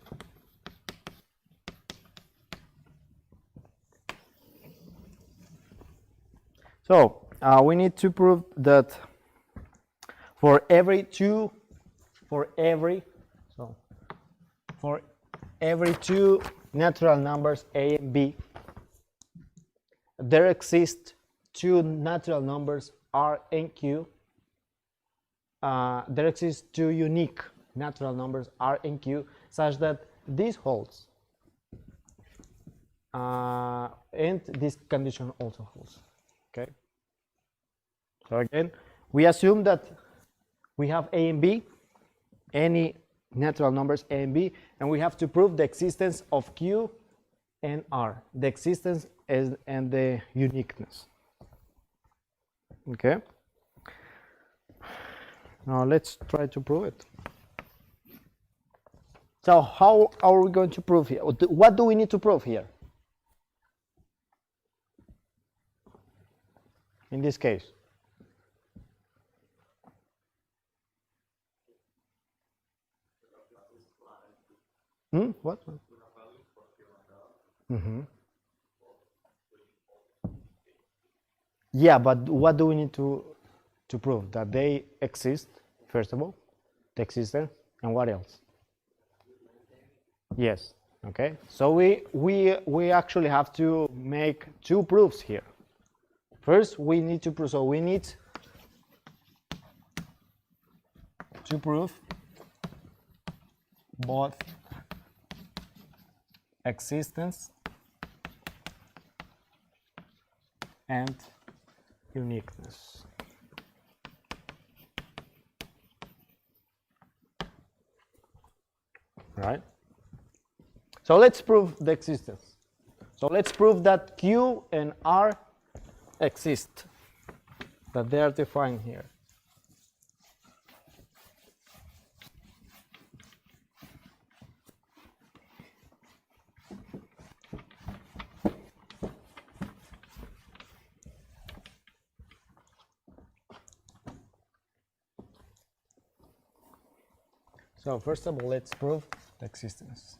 So we need to prove that for every two natural numbers a and b, there exist two natural numbers r and q. There exist two unique natural numbers r and q such that this holds, and this condition also holds. Okay. So again, we assume that we have a and b, any natural numbers a and b, and we have to prove the existence of q and r, the existence and the uniqueness. Okay. Now let's try to prove it. So how are we going to prove here? What do we need to prove here? In this case. What? Yeah, but what do we need to prove? That they exist, first of all, the existence, and what else? Yes. Okay. So we actually have to make two proofs here. First, we need to prove. So we need to prove both existence and uniqueness. Right? So let's prove the existence. So let's prove that Q and R exist, that they are defined here. So first of all, let's prove the existence.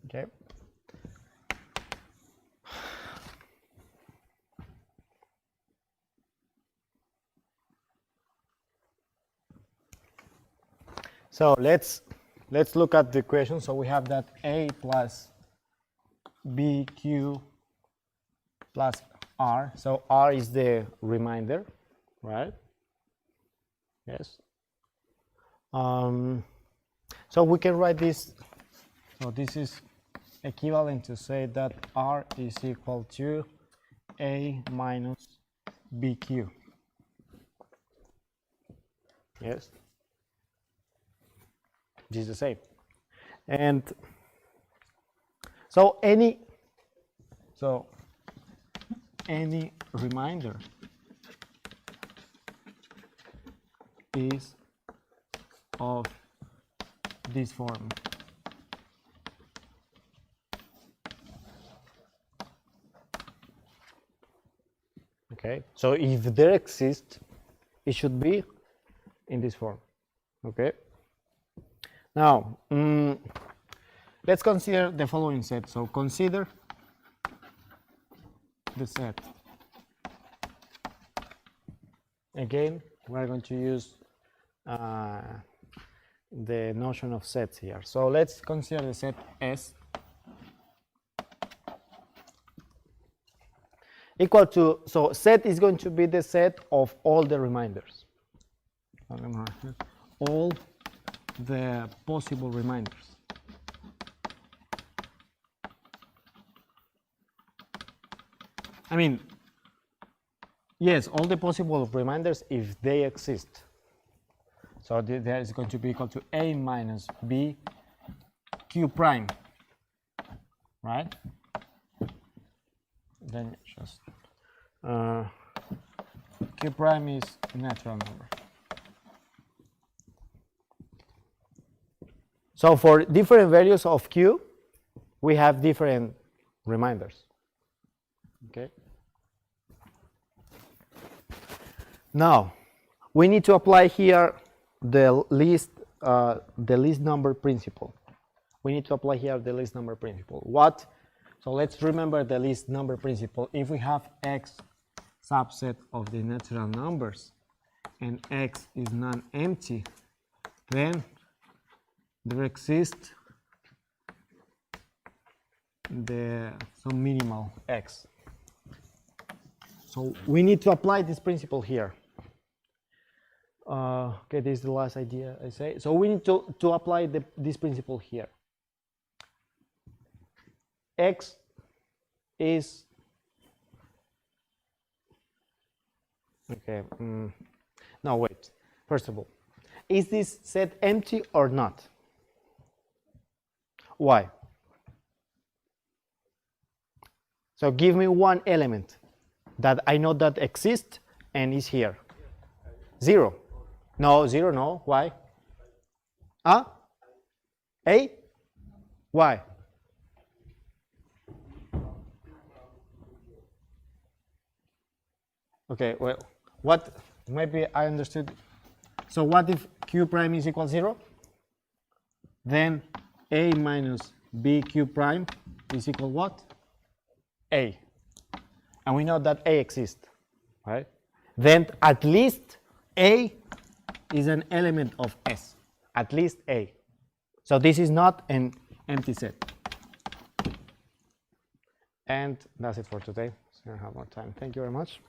Okay. So let's look at the equation. So we have that A plus BQ plus R. So R is the remainder, right? Yes. So we can write this. So this is equivalent to say that R is equal to A minus BQ. Yes. This is the same. And so any remainder is of this form. Okay, so if there exists, it should be in this form. Okay. Now, let's consider the following set. So consider the set. Again, we're going to use the notion of sets here. So let's consider the set S equal to, so set is going to be the set of all the reminders. All the possible reminders. I mean, yes, all the possible reminders if they exist. So there is going to be equal to A minus B Q prime, right? Then just Q prime is a natural number. So for different values of Q, we have different reminders. Now, we need to apply here the least number principle. We need to apply here the least number principle. What? So let's remember the least number principle. If we have x subset of the natural numbers and x is non-empty, then there exists some minimal x. So we need to apply this principle here. Okay, this is the last idea I say. So we need to apply this principle here. X is okay. No, wait. First of all, is this set empty or not? Why? So give me one element that I know that exists and is here. 0. No, 0, no. Why? A? Why? Okay, well, what, maybe I understood. So what if q prime is equal 0? Then a minus bq prime is equal what? A. And we know that A exists, right? Then at least A is an element of S. At least A. So this is not an empty set. And that's it for today. So I have more time. Thank you very much.